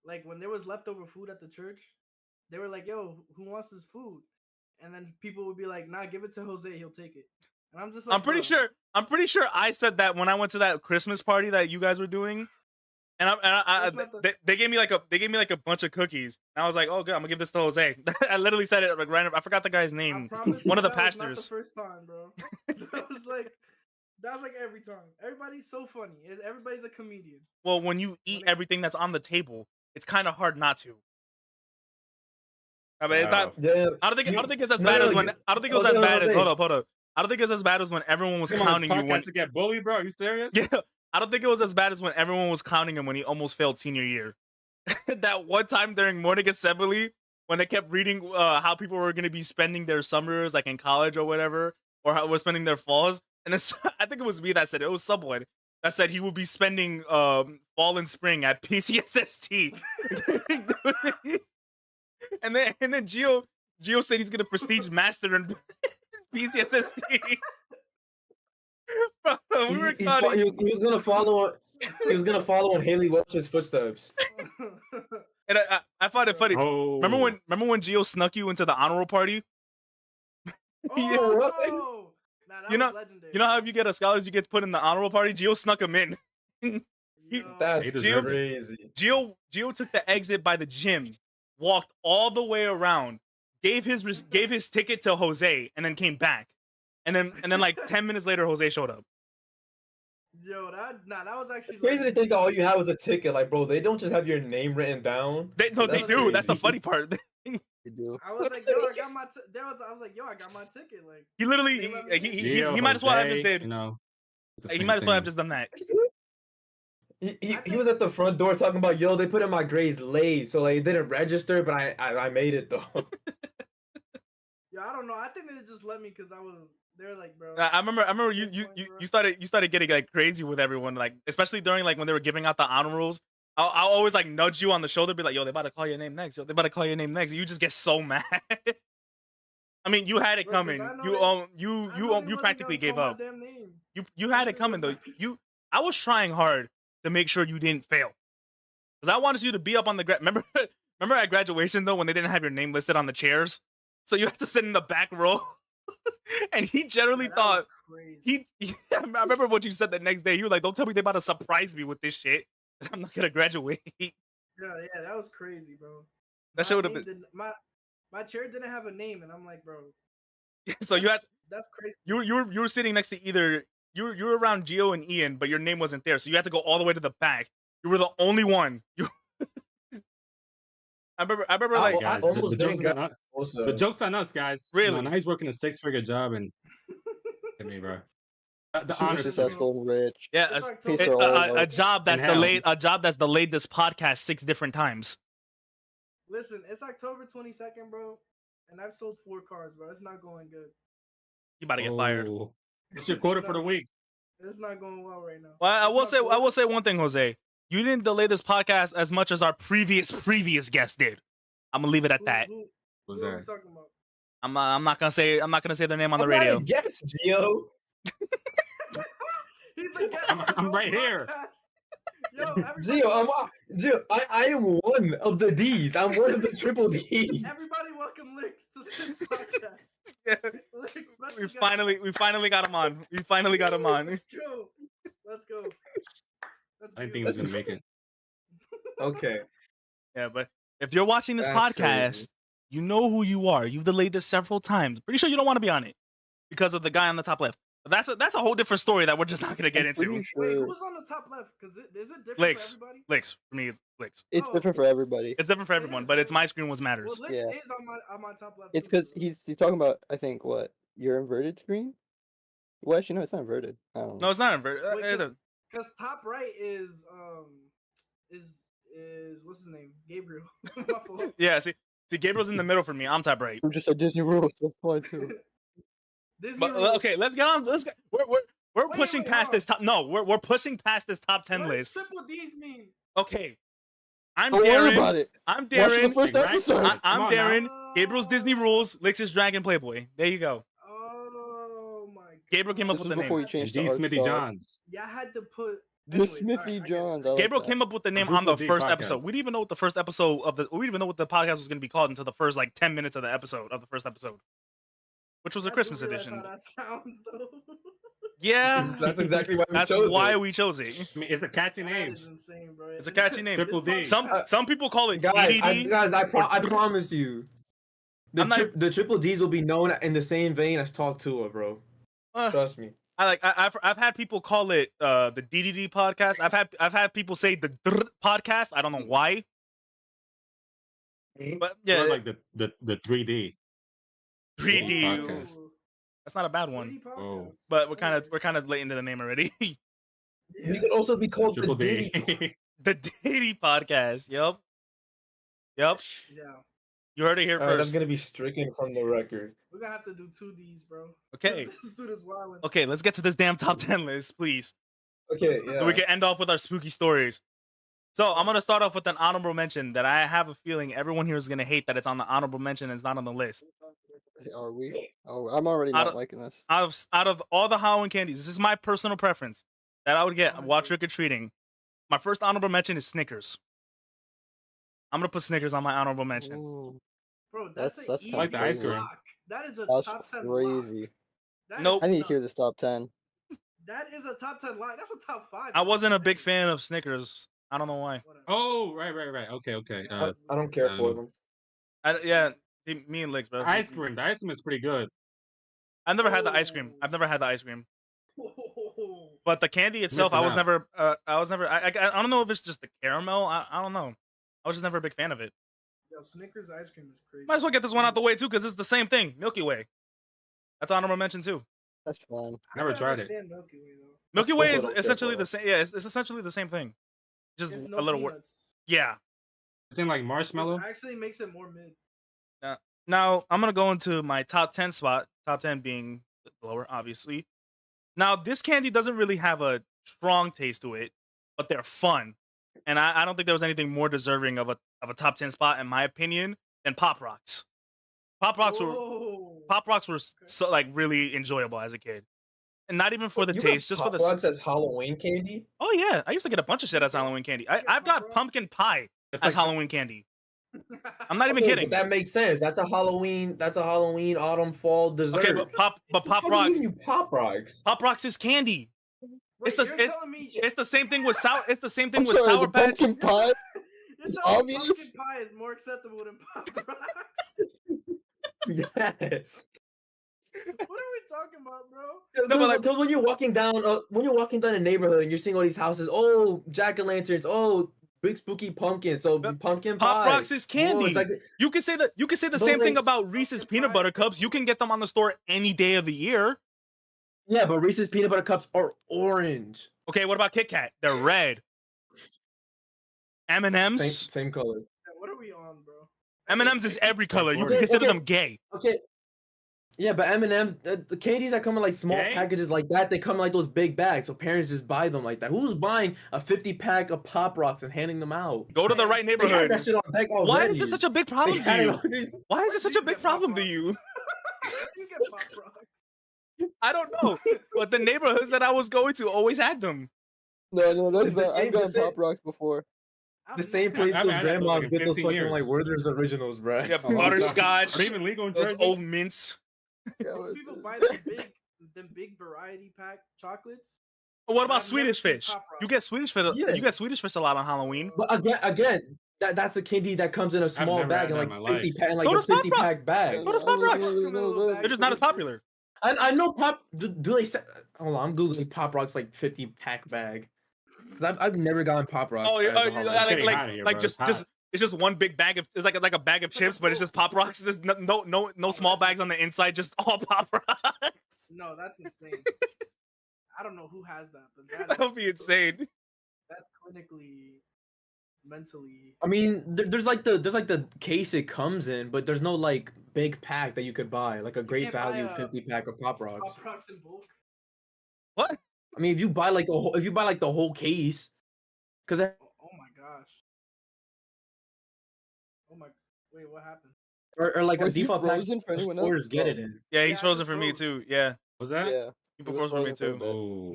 like when there was leftover food at the church, they were like, "Yo, who wants this food?" And then people would be like, "Nah, give it to Jose. He'll take it." And I'm just like, I'm pretty sure I said that when I went to that Christmas party that you guys were doing, and they gave me like a bunch of cookies, and I was like, "Oh, good, I'm gonna give this to Jose." I literally said it like random. I forgot the guy's I name. promise One you of the that was pastors. not the first time, bro. That was like every time. Everybody's so funny. Everybody's a comedian. Well, when you eat everything that's on the table, it's kind of hard not to. I mean, it's not. Yeah. I don't think it's as No, bad no, as when. you- I don't think it was Jose, as bad as. Jose. Hold up. I don't think it's as bad as when everyone was Come on, clowning this you when. podcast to get bullied, bro. Are you serious? Yeah, I don't think it was as bad as when everyone was clowning him when he almost failed senior year. That one time during morning assembly when they kept reading how people were going to be spending their summers like in college or whatever, or how we're spending their falls, and then I think it was me that said it. It was someone that said he would be spending fall and spring at PCSST. and then Gio said he's gonna prestige master in PCSST. Bro, we were He clowning. was gonna follow. He was gonna follow in Haley Welch's footsteps. And I find it funny. Oh. Remember when Gio snuck you into the honor roll party? Oh, nah, that You know- was legendary. You know how if you get a scholars, you get put in the honor roll party? Gio snuck him in. Yo, That's He deserved it. crazy. Gio took the exit by the gym, walked all the way around, gave his ticket to Jose, and then came back. And then like 10 minutes later, Jose showed up. Yo, that was actually Crazy to legendary. think that all you have was a ticket. Like, bro, they don't just have your name written down. They do. That's That's the crazy. funny part. You do. I was like, yo, I got my. I was like, yo, I got my ticket. Like, He literally Gio, he might as well have just Jose, did. You know, it's the He same might as well have thing. just done that. He was at the front door talking about, yo, they put in my grades late, so like it didn't register, but I made it though. yo, I don't know. I think they just let me because I was. They're like, bro. I remember This you point, bro. you started getting like crazy with everyone, like especially during like when they were giving out the honor rolls. I'll always like nudge you on the shoulder, be like, yo, they about to call your name next. Yo, they about to call your name next. You just get so mad. I mean, you had it Bro, 'cause coming. I know You they- I know they you wasn't practically gonna gave call my up. damn name. You had it It coming was though. like- I was trying hard to make sure you didn't fail, because I wanted you to be up on the remember at graduation though when they didn't have your name listed on the chairs, so you have to sit in the back row. And he generally Yeah, that was thought crazy. I remember what you said the next day. You were like, "Don't tell me they about to surprise me with this shit. That I'm not gonna graduate." Yeah, that was crazy, bro. That shit My would have name been. didn't- my chair didn't have a name, and I'm like, bro, So you had that's crazy. you were sitting next to either you were around Gio and Ian, but your name wasn't there, so you had to go all the way to the back. You were the only one. I remember like Guys, I almost the joke's didn't on us. also. The joke's on us, guys. You know, Really? now he's working a 6-figure job and I mean, bro. The Super honor. successful and rich. yeah, It's a, October. Pays for all of a us. job that's In delayed hell. a job that's delayed this podcast 6 different times. Listen, it's October 22nd, bro, and I've sold 4 cars, bro. It's not going good. You about to get fired. Oh. What's your quota for the week? It's not going well right now. Well, I It's my will fault. say one thing, Jose. You didn't delay this podcast as much as our previous guest did. I'm gonna leave it at that. What's Who are we that? talking about? I'm not gonna say their name on the I'm not radio. a guest, Gio. He's like, guess I'm- what? I'm No right here. podcast. Yo, everybody, Gio, I am one of the D's. I'm one of the triple D's. everybody welcome Licks to this podcast. Yeah. Licks, special We guest. finally got him on. We finally got him on. Let's go. Let's go. That's I didn't think he was beautiful. gonna make it. Okay. Yeah, but if you're watching this That's podcast, crazy. you know who you are. You've delayed this several times. Pretty sure you don't want to be on it because of the guy on the top left. But that's a whole different story that we're just not gonna get I'm pretty into. Wait, sure who's on the top left? Because is it different Licks. for everybody? Licks for me, it's Licks. it's Oh, different for everybody. It's different for It everyone, is. but it's my screen what Well, matters. Licks Yeah. is on my top left. It's too, because so- he's talking about, I think, what, your inverted screen? Well, actually, no, it's not inverted. I don't know. No, it's not inverted. Wait, Because top right is what's his name? Gabriel. My fault. Yeah, see, See, Gabriel's in the middle for me. I'm top right. We just said Disney rules. That's fine too. Disney But rules. okay, let's get on. We're pushing wait, past hold this top. No, we're pushing past this top 10 What list. does triple D's mean? Okay, I'm Don't worry about Darren. it. I'm Watch the Darren. first episode. I'm Come on now. Darren. Gabriel's Disney rules. Lix's Dragon Playboy. There you go. Oh my god. Gabriel came up This with was the before name. you changed D to Smithy Arkstar. Johns. Yeah, I had to put The anyways, Smithy alright, I get it. Johns. I like Gabriel that. came up with the name on the Triple D first podcast. episode. We didn't even know what the first episode of the. We didn't even know what the podcast was going to be called until the first like 10 minutes of the episode of the first episode, which was a I do Christmas realize edition. How that sounds though. Yeah, That's exactly why we that's chose why it. we chose it. I mean, it's a catchy That name. is insane, bro. It's a catchy name. Triple D. Some people call it Guys, DdD. I promise you, I'm not- the triple D's will be known in the same vein as Talk Tua, bro. Trust me. I've had people call it the DdD podcast. I've had people say the podcast. I don't know why, but yeah, Or like the 3D. 3D. podcast. That's not a bad one. 3D podcast. Oh. But we're kind of late into the name already. Yeah. You could also be called Triple the D. Diddy. The DdD podcast. Yep. Yeah. You heard it here Alright, first. that's gonna be stricken from the record. We're gonna have to do 2Ds, bro. Okay. This dude is wildin'. Okay, let's get to this damn top 10 list, please. Okay, yeah. So we can end off with our spooky stories. So I'm gonna start off with an honorable mention that I have a feeling everyone here is gonna hate that it's on the honorable mention and it's not on the list. Are we? Oh, I'm already Out not of- liking this. Out of all the Halloween candies, this is my personal preference that I would get Oh, while dude. trick or treating. My first honorable mention is Snickers. I'm gonna put Snickers on my honorable mention. Ooh, Bro, That's- that's, that's an kinda I like the ice easy cream. lock. That is a that's top 10 lock. crazy. That Nope. I is need to a- hear this top 10. That is a top 10 lock. That's a top 5. I wasn't a big fan of Snickers. I don't know why. Whatever. Oh, right. Okay. I don't care for them. Yeah, me and Licks, bro. Ice cream. The ice cream is pretty good. I've never had the ice cream. I've never had the ice cream. But the candy itself, I was Missing never. I don't know if it's just the caramel. I don't know. I was just never a big fan of it. Yo, Snickers ice cream is crazy. Might as well get this one out the way too, because it's the same thing. Milky Way. That's honorable mention too. That's fine. I Never don't tried it. understand Milky Way though. Milky Way also is don't care essentially for the it. same. Yeah, it's essentially the same thing. Just It's a no little. peanuts, Yeah. It's in like which marshmallow. actually makes it more mid. Now I'm gonna go into my top 10 spot. Top 10 being lower, obviously. Now this candy doesn't really have a strong taste to it, but they're fun, and I don't think there was anything more deserving of a top 10 spot in my opinion than Pop Rocks. Pop Rocks were so, like really enjoyable as a kid, and not even for the You taste, got just for the. Pop Rocks as Halloween candy. Oh yeah, I used to get a bunch of shit as Halloween candy. I've got pumpkin pie It's as like Halloween candy. I'm not even Okay, kidding. But that makes sense. That's a Halloween, autumn, fall dessert. Okay, but Pop What the fuck is Rocks. giving you Pop Rocks. Pop Rocks is candy. Wait, the- you're telling me It's the same thing with sour. It's the same thing I'm with sorry, Sour the Patch. pumpkin pie. you're It's telling me obvious. pumpkin pie is more acceptable than Pop Rocks? Yes. What are we talking about, bro? No, but like- because when you're walking down a neighborhood and you're seeing all these houses, oh, jack-o'-lanterns, oh, big spooky pumpkins, so But pumpkin Pop pie. Rocks is candy. Oh, it's like, You can say the But same thing like- about Reese's Pumpkin peanut pie butter is cups. You can get them on the store any day of the year. yeah, but Reese's peanut butter cups are orange. Okay, what about Kit Kat? They're red. M&M's. Same color. What are we on, bro? M&M's is every color. You can Okay, consider okay. them gay. Okay. Yeah, but M&M's, the candies that come in like small Yay? packages like that, they come in like those big bags, so parents just buy them like that. Who's buying a 50-pack of Pop Rocks and handing them out? Go to the right They had neighborhood. that shit on deck already. Why is this such a big problem They to had it you? on these- Why is this Where such a do you big get problem Pop to Rocks? you? You get Pop Rocks. I don't know. But the neighborhoods that I was going to always had them. No, that's The bad. same- I've gotten the same- Pop Rocks before. The same place I've those had that for, grandmas like, get those 15 fucking years. like Werther's originals, bro. Yeah, Oh my butterscotch. Are they even legal in Those Jersey? old mints. Yeah, Those but- people buy them big variety pack chocolates. What about I've never Swedish seen fish? Pop You Rocks. get Swedish fish. Yeah. You get Swedish fish a lot on Halloween. But again, that's a candy that comes in a small never bag had in that like in my 50 pack, in, like So a does Pop 50 Rock. pack bag. So does Pop Rocks. They're just not as popular. I know Pop. Do they? Hold on, I'm googling Pop Rocks like 50 pack bag. 'Cause I've never gotten Pop Rocks. Oh, as a yeah, Halloween like getting candy. hot here, like bro. just It's hot. it's just one big bag of it's like a bag of chips, but it's just Pop Rocks. There's no small bags on the inside, just all Pop Rocks. No, that's insane. I don't know who has that, but That would be insane. That's clinically mentally. I mean, there's like the case it comes in, but there's no like big pack that you could buy, like a great can't buy value a 50 pack of Pop Rocks. Pop Rocks in bulk. What? I mean, if you buy like the whole case, because Oh my gosh. Oh my. Wait, what happened? or like a Was he default pack, frozen for anyone else? stores get Oh. it in. Yeah, he's Yeah, I frozen just for me froze. too. Yeah, Was that? Yeah. people It was frozen for me frozen for a too. bit. Oh.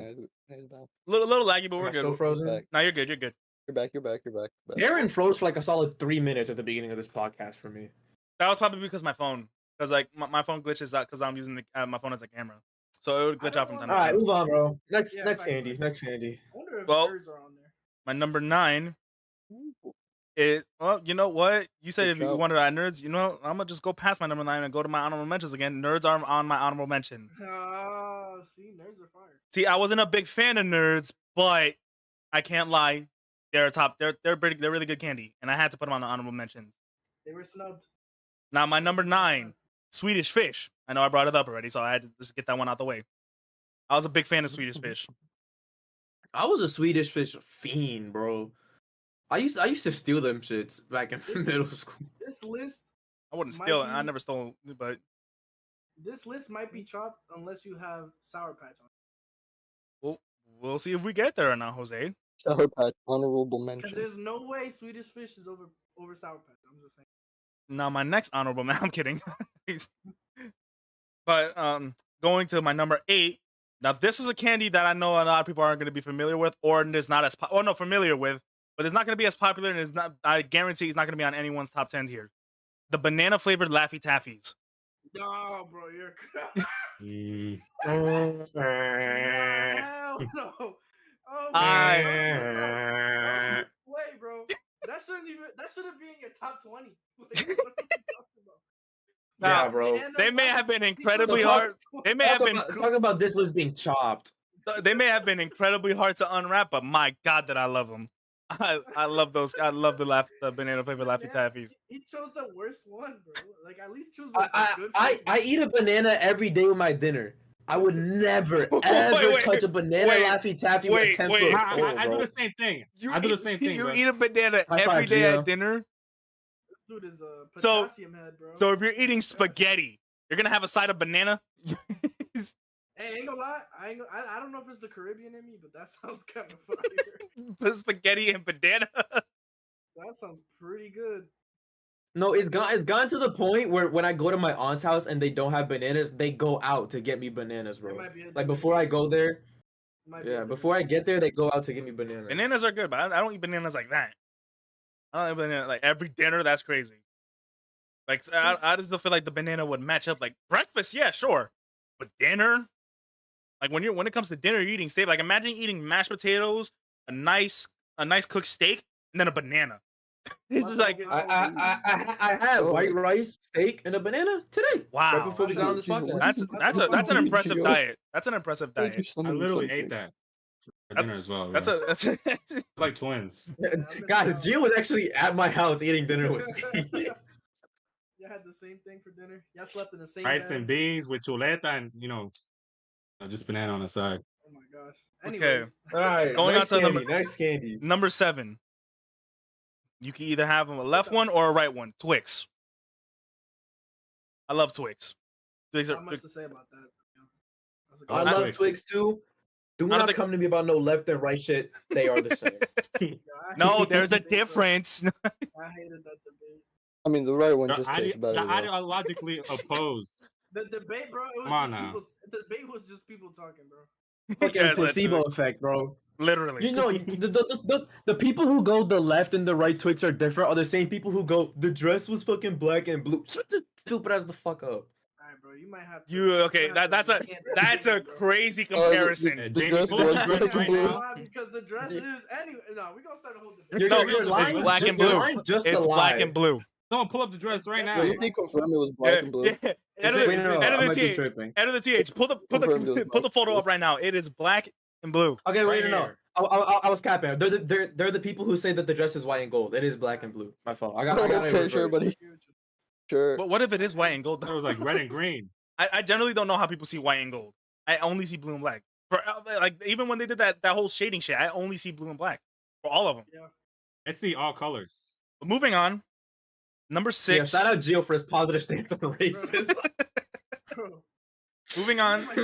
Yeah, he's back. Little laggy, but Am we're I still good. frozen? Back. No, you're good. You're good. You're back. Darren froze for like a solid 3 minutes at the beginning of this podcast for me. That was probably because my phone, because like my phone glitches out because I'm using my phone as a camera, so it would glitch out from time to All right, time. move on, bro. Next, Yeah, next facts, Andy. facts. Next Andy. I wonder if Well- nerds are on there. My number 9 is, well, you know what? You said Good if you job. wanted to add nerds, you know, I'm gonna just go past my number 9 and go to my honorable mentions again. Nerds are on my honorable mention. See, nerds are fire. See, I wasn't a big fan of nerds, but I can't lie, they're top. They're really good candy, and I had to put them on the honorable mentions. They were snubbed. Now my number 9, Swedish Fish. I know I brought it up already, so I had to just get that one out the way. I was a big fan of Swedish Fish. I was a Swedish Fish fiend, bro. I used to steal them shits back in This- middle school. This list, I wouldn't Might steal it. I be- never stole, but this list might be chopped unless you have Sour Patch on. we'll see if we get there or not, Jose. Sour Patch, honorable Because mention. there's no way Swedish Fish is over Sour Patch. I'm just saying. Now my next honorable I'm kidding. But going to my number 8. Now this is a candy that I know a lot of people aren't going to be familiar with, or is not as familiar with, but it's not going to be as popular, and it's not. I guarantee it's not going to be on anyone's top 10 here. The banana flavored Laffy Taffies. No, bro, you're. Mm. Hell no. Oh my I- God. Wait, bro. That shouldn't be in your top 20. Like, what are you talking about? Now, Yeah, bro. Banana They may have been incredibly So hard. They may have been. Talk about this list being chopped. They may have been incredibly hard to unwrap, but my God, did I love them. I love those. I love the banana flavored Laffy Taffies. He chose the worst one, bro. Like, at least choose like, the good I flavor. eat a banana every day with my dinner. I would never ever wait, touch a banana wait, Laffy Taffy wait, with a 10 wait. foot I pole, do bro. the same thing. I do the same thing, You bro. eat a banana High every five, day Gio. at dinner. This dude is a So- potassium head, bro. So if you're eating Gosh. spaghetti, you're gonna have a side of banana. Hey, ain't gonna lie, I don't know if it's the Caribbean in me, but that sounds kind of fire. Spaghetti and banana. That sounds pretty good. No, it's gone to the point where when I go to my aunt's house and they don't have bananas, they go out to get me bananas, There bro. might be a Like before I go there, might be a yeah, different- before I get there, they go out to get me bananas. Bananas are good, but I don't eat bananas like that. I don't eat banana like every dinner. That's crazy. Like I just feel like the banana would match up. Like breakfast, yeah, sure, but dinner, like when it comes to dinner, you're eating steak. Like imagine eating mashed potatoes, a nice cooked steak, and then a banana. It's just like I had white rice, steak, and a banana today. wow. Right before we got on this podcast. That's an impressive diet. That's an impressive Thank you diet. so I much. literally ate that for dinner as well. That's bro. a like twins. Guys, Gio was actually at my house eating dinner with me. You had the same thing for dinner. Y'all slept in the same Rice bed. and beans with chuleta and just banana on the side. Oh my gosh. Okay. Anyways, All right, Going next on to candy, next candy. number 7. You can either have a left one or a right one. Twix. I love Twix. Twix are, not much to say about that. That's a Oh, I good love Twix. Twix too. Do I don't not think- come to me about no left and right shit. They are the same. Yeah, I no, hated there's a that debate, bro. difference. I hated that debate. I mean, the right one They're just tastes better. they're though. ideologically opposed. The debate, bro. It was Come on just now. people. The debate was just people talking, bro. Fucking Yes, placebo actually. effect, bro. Literally. You know, the people who go the left and the right Twix are different are the same people who go, the dress was fucking black and blue. Shut the stupid ass the fuck up. All right, bro. You might have to. You okay? might have That's to a recant that that's a debate, bro. crazy the- comparison. Yeah, The Jamie, dress pull up was the dress black and right blue. now. Why? Because the dress is anyway. No, we're gonna start a whole debate. You're, No, you're it's lying black just, and you're blue. lying just to It's black lie. and blue. Someone pull up the dress right now. Wait, you think confirm it was black and blue? Yeah. End of Is the, it- Wait, no, end I of the might be th. tripping. End of the th. Pull Confirmed it was the black photo and up right now. It is black and blue. Okay, wait, Right no. here. I was capping. They're the people who say that the dress is white and gold. It is black and blue. My fault. I got it Okay, reversed. sure, buddy. Sure. But what if it is white and gold? It was like red and green. I generally don't know how people see white and gold. I only see blue and black. For like even when they did that whole shading shit, I only see blue and black for all of them. Yeah. I see all colors. Moving on. Number Yeah, 6. shout out Gio for his positive stance on racism. Bro, Moving Gio on. might be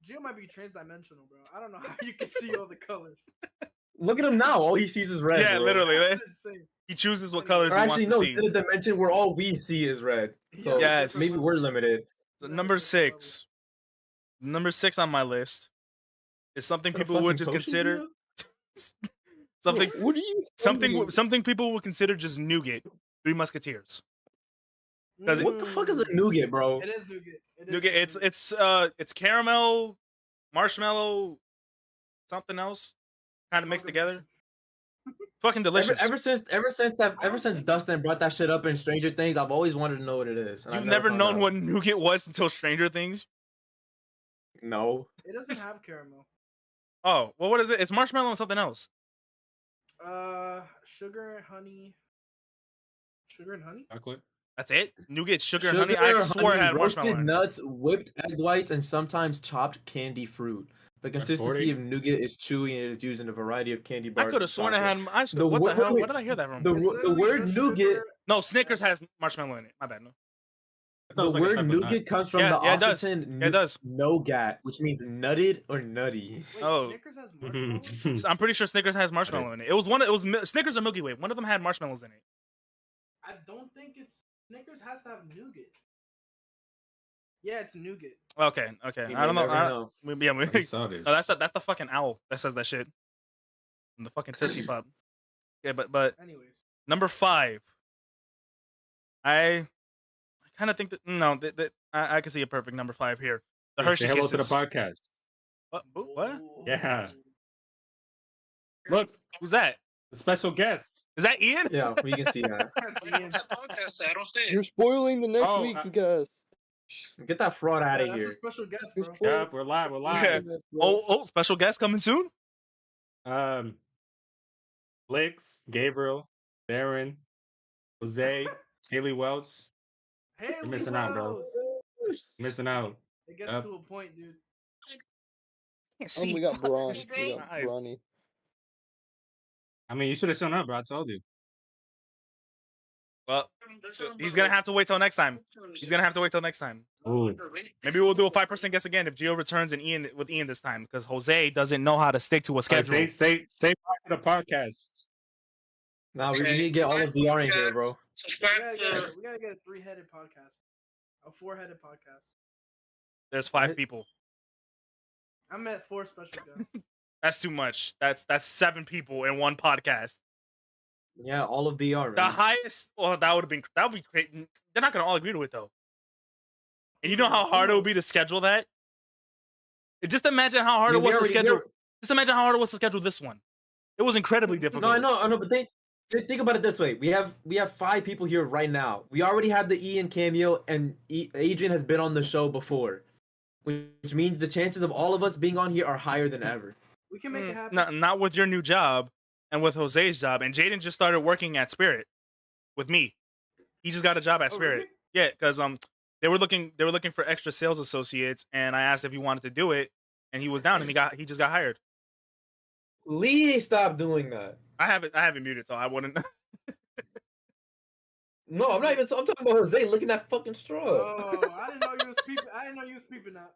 Gio might be transdimensional, bro. I don't know how you can see all the colors. Look at him now. All he sees is red. Yeah, bro. literally. That's insane. He chooses what colors Or he actually, wants no, to see. in a dimension where all we see is red. So Yes. maybe we're limited. So number 6. Number 6 on my list is something Is that a people would fucking just potion, consider something What are you? something people would consider just nougat. Three Musketeers. Does it- What the fuck is a nougat, bro? It is nougat. It is Nougat. It's caramel, marshmallow, something else, kind of mixed together. Fucking delicious. Ever since Dustin brought that shit up in Stranger Things, I've always wanted to know what it is. and You've I've never found known out. what nougat was until Stranger Things. No. It doesn't have caramel. Oh, well, what is it? It's marshmallow and something else. Sugar and honey. Sugar and honey? Chocolate. That's it. Nougat, sugar, and honey. I swore it honey, had marshmallow. roasted In it. nuts, whipped egg whites, and sometimes chopped candy fruit. The consistency 40? of nougat is chewy and it is used in a variety of candy I bars. could have and sworn it chocolate. had. What the hell? Where did I hear that from? The It's the literally word just nougat. sugar- No, Snickers has marshmallow in it. My bad. No. I thought it The was like a word type of nut. nougat comes from Yeah, the yeah, it does. Occitan Yeah, it does. nougat, which means nutted or nutty. Wait, Oh. Snickers has marshmallow? I'm pretty sure Snickers has marshmallow in it. It was Snickers or Milky Way. One of them had marshmallows in it. I don't think it's Snickers has to have nougat. Yeah, it's nougat. Okay. You I don't may know. never know. I saw this. No, that's the fucking owl that says that shit. And the fucking Tootsie Pop. Yeah, but Anyways. number 5. I kind of think that I can see a perfect number 5 here. The Hey, Hershey say hello to the Kisses. podcast. What? Yeah. Look, Who's that? the special guest. Is that Ian? Yeah, we can see that. That's Ian. You're spoiling the next Oh, week's guest. Get that fraud out of That's a here. special guest, You're bro. spoiling Yep, we're live. We're the live. Yeah. guest, bro. Oh, special guest coming soon? Blix, Gabriel, Darren, Jose, Haley Welch. Hey, You're missing out, bro. Missing out. It gets Yep. to a point, dude. Can't Oh, see. we got Braun. Fuck. We got Nice. Brawny. I mean, you should have shown up, bro. I told you. Well, he's gonna have to wait till next time. Ooh. Maybe we'll do a 5% guess again if Gio returns and Ian this time because Jose doesn't know how to stick to a schedule. Say bye to the podcast. Nah, we need to get all of DR in here, bro. We gotta get a 3-headed podcast. A 4-headed podcast. There's 5 people. I met 4 special guests. That's too much. That's 7 people in one podcast. Yeah, all of DR. The Man. highest. Well, that would be great. They're not gonna all agree to it though. And you know how hard it would be to schedule that. Just imagine how hard it was to schedule. Just imagine how hard it was to schedule this one. It was incredibly difficult. No, I know, but think about it this way: we have 5 people here right now. We already had the Ian cameo, and Adrian has been on the show before, which means the chances of all of us being on here are higher than ever. We can make it happen. Not with your new job and with Jose's job. And Jaden just started working at Spirit with me. He just got a job at Oh, Spirit. really? Yeah, because they were looking for extra sales associates, and I asked if he wanted to do it, and he was down, and he just got hired. Lee, stop doing that. I haven't muted, so I wouldn't. No, I'm not even. I'm talking about Jose licking that fucking straw. Oh, I didn't know you was peeping. I didn't know you was peeping that.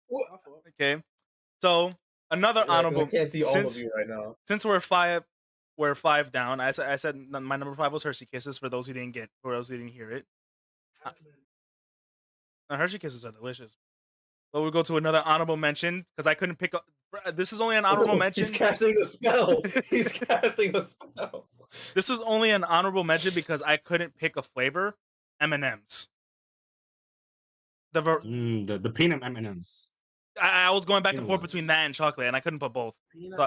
What? My fault. Okay, so another Yeah, 'cause honorable. I can't see all since, of you right now. Since we're 5 down. I said my number 5 was Hershey Kisses for those who didn't hear it. Hershey Kisses are delicious. But we'll go to another honorable mention because I couldn't pick up. This is only an honorable mention. He's casting a spell. He's casting a spell. This is only an honorable mention because I couldn't pick a flavor. M&M's. The peanut M&Ms. I was going back and forth Peanuts. between that and chocolate, and I couldn't put both.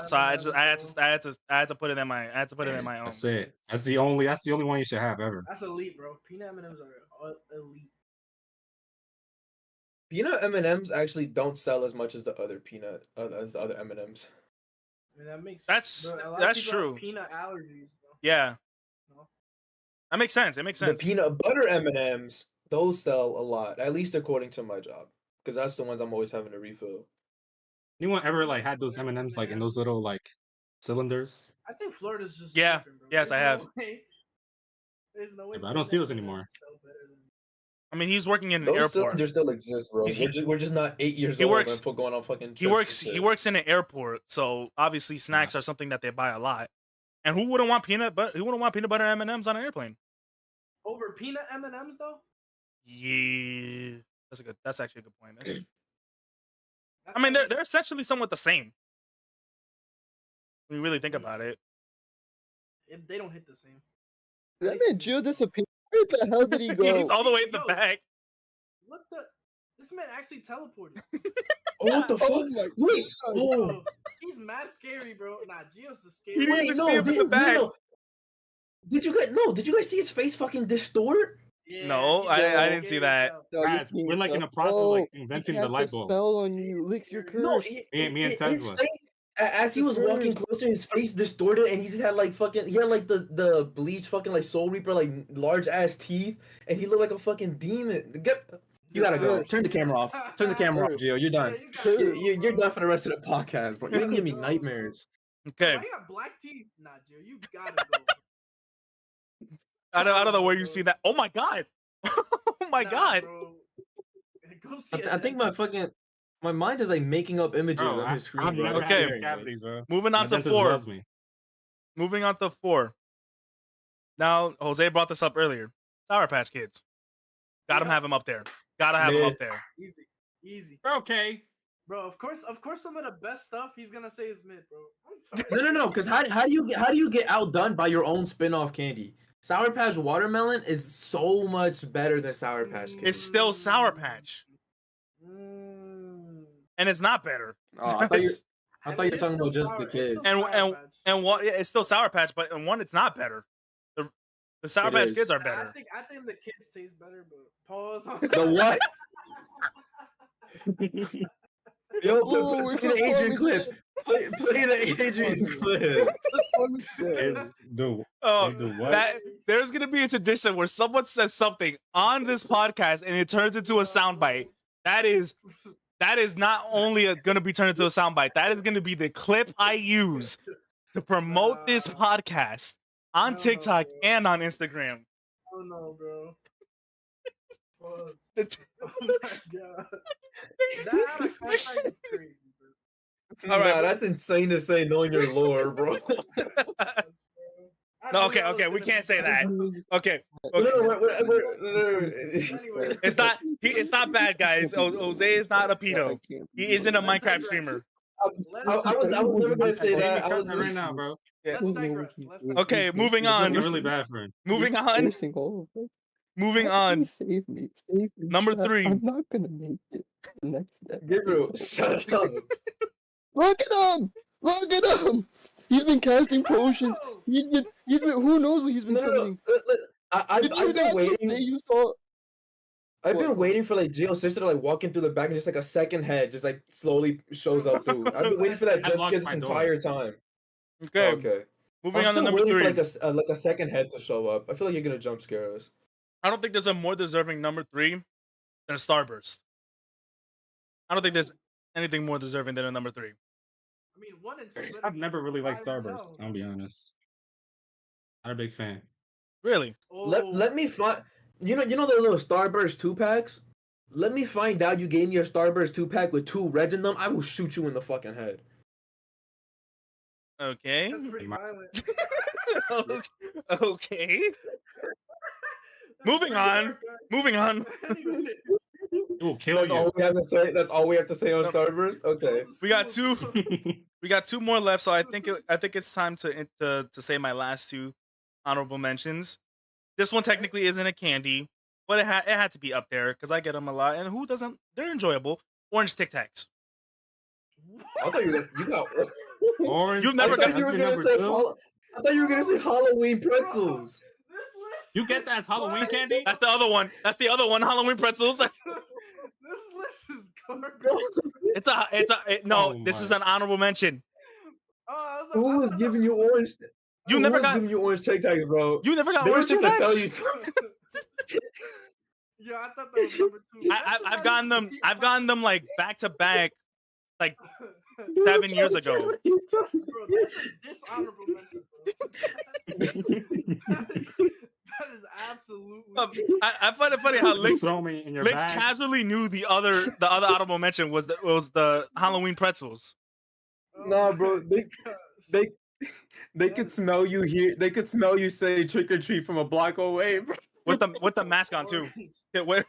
So I had to put it in my own. That's it. That's the only one you should have ever. That's elite, bro. Peanut M&Ms are elite. Peanut M&Ms actually don't sell as much as the other as the other M&Ms. I mean, that makes That's bro, a lot of that's people have true. Peanut allergies, bro. Yeah, No? that makes sense. It makes The sense. peanut butter M&Ms, those sell a lot, at least according to my job, because that's the ones I'm always having to refill. Anyone ever like had those M&Ms like in those little like cylinders. I think Florida's just Yeah. different, bro. Yes, I have. There's no way. But I don't see those anymore. I mean, he's working in an Those airport. cylinders still exist, bro. He- We're just not 8 years he old works- and put going on fucking. He works in an airport, so obviously snacks are something that they buy a lot. And who wouldn't want peanut butter? Who wouldn't want peanut butter M&Ms on an airplane? Over peanut M&Ms though. Yeah, that's actually a good point. Man. That's I mean, kinda- they're essentially somewhat the same when you really think about it. They don't hit the same. That man Jill disappeared. Where the hell did he go? He's all the way in the Yo. back. What the? This man actually teleported. Oh, what the fuck? Oh my Wait, God. oh, Bro, he's mad scary, bro. Nah, Gio's the He scary. didn't wait, even no, see him in the back. Did you guys see his face fucking distort? Yeah, No, he's I scary didn't see that. as hell. No, you're Guys, seeing we're like in stuff. the process of Oh, like he inventing the cast light a bulb. spell on you. Licks your No, curse. Me and his Tesla. face, as he was walking closer, his face distorted, and he just had like fucking, he had like the bleached fucking like Soul Reaper like large ass teeth, and he looked like a fucking demon. You gotta go. Turn the camera off. Turn the camera off, Gio. You're done. Yeah, you gotta You're go, done for the rest of the podcast, bro. You're gonna give me nightmares. Okay, Why you got black teeth? Nah, Gio, you gotta go. I don't know where you see that. Oh my god! Oh my Nah, god! bro. Go see a I think dentist. my mind is like making up images Bro, on his screen. I've bro. never It's Okay. had scaring me. cavities, bro. Moving My on to dentist 4. loves me. Moving on to 4. Now, Jose brought this up earlier. Sour Patch Kids. Gotta have him up there. Gotta have him Mid. up there. Easy. Okay. Bro, of course some of the best stuff he's gonna say is mid, bro. I'm sorry. No. Because how do you get outdone by your own spin-off candy? Sour Patch Watermelon is so much better than Sour Patch Kids. It's still Sour Patch, Mm. and it's not better. Oh, I thought you It's- I I thought mean, you were it's talking still about just sour- the it's kids. still And- Sour Patch. And what? It's still Sour Patch, but in one, it's not better. The Sour It Patch is. Kids are Nah, better. I think the kids taste better, but pause on The what? Yo, Oh, we're play the Adrian clip. transforming Play the Adrian clip. Kids do. Oh, They do what? that there's gonna be a tradition where someone says something on this podcast and it turns into a soundbite. That is not only gonna be turned into a soundbite. That is gonna be the clip I use to promote this podcast on No, TikTok bro. and on Instagram. Oh no, bro. Pause. It's- Oh my god. That hashtag is crazy, bro. All right, Nah, that's insane to say knowing your lore, bro. I No, knew that was we gonna can't be say that. bad. Okay, No, okay. no. Anyway, It's not bad, guys. Jose is not a pedo. He isn't a Let's Minecraft digress. streamer. I was never gonna say that. I was right now, bro. Yeah. Let's digress. Okay, moving It's on. looking really bad for him. Moving on. Cursing all of us. Moving Please on. Save me. Save me. Number Shut up. 3. I'm not gonna make it the next day. Gabriel, shut up. Look at him! Look at him! He's been casting potions. He's been. Who knows what he's been No. summoning? I've Did you been not just waiting. say you saw? I've been What? waiting for like Gio's sister to like walk in through the back and just like a second head just like slowly shows up through. I've been waiting for that I jump locked scare my this door. entire time. Okay, Okay. moving I'm on to still number waiting 3. for like a second head to show up. I feel like you're gonna jump scare us. I don't think there's a more deserving number 3 than a Starburst. I don't think there's anything more deserving than a number 3. I mean, 1 and 2. I've never really liked By Starburst. themselves. I'll be honest. Not a big fan. Really? Let me find. You know those little Starburst 2-packs. Let me find out you gave me a Starburst 2-pack with 2 reds in them. I will shoot you in the fucking head. Okay. That's pretty violent. Okay. That's Moving pretty on. dark, guys. Moving on. Anyways, It will kill That's all you. we have to say. That's all we have to say on Starburst. Okay. We got 2. We got 2 more left, so I think it's time to say my last 2 honorable mentions. This one technically isn't a candy, but it had to be up there because I get them a lot, and who doesn't? They're enjoyable. Orange Tic Tacs. I thought you got. Orange. You've never I got- thought you were That's your gonna number say. two? I thought you were gonna say Halloween pretzels. This list. You get that as Halloween candy? That's the other one. That's the other one. Halloween pretzels. This list is garbage. No. Oh This my. is an honorable mention. Oh, Who was giving you orange? You Who never was got. giving you orange Tic Tacs, bro? You never got There orange was Tic things I Tacs. tell you. Yeah, I thought that was number 2. I've gotten them. I've gotten them like back to back, like 7 years ago. That's a dishonorable mention, bro. That is absolutely. I find it funny how Lynx Throw me in your Lynx bag. casually knew the other honorable mention was the Halloween pretzels. Oh Nah, my bro, gosh. they That could is smell you here. They could smell you say trick or treat from a block away, bro. With the mask on too. orange.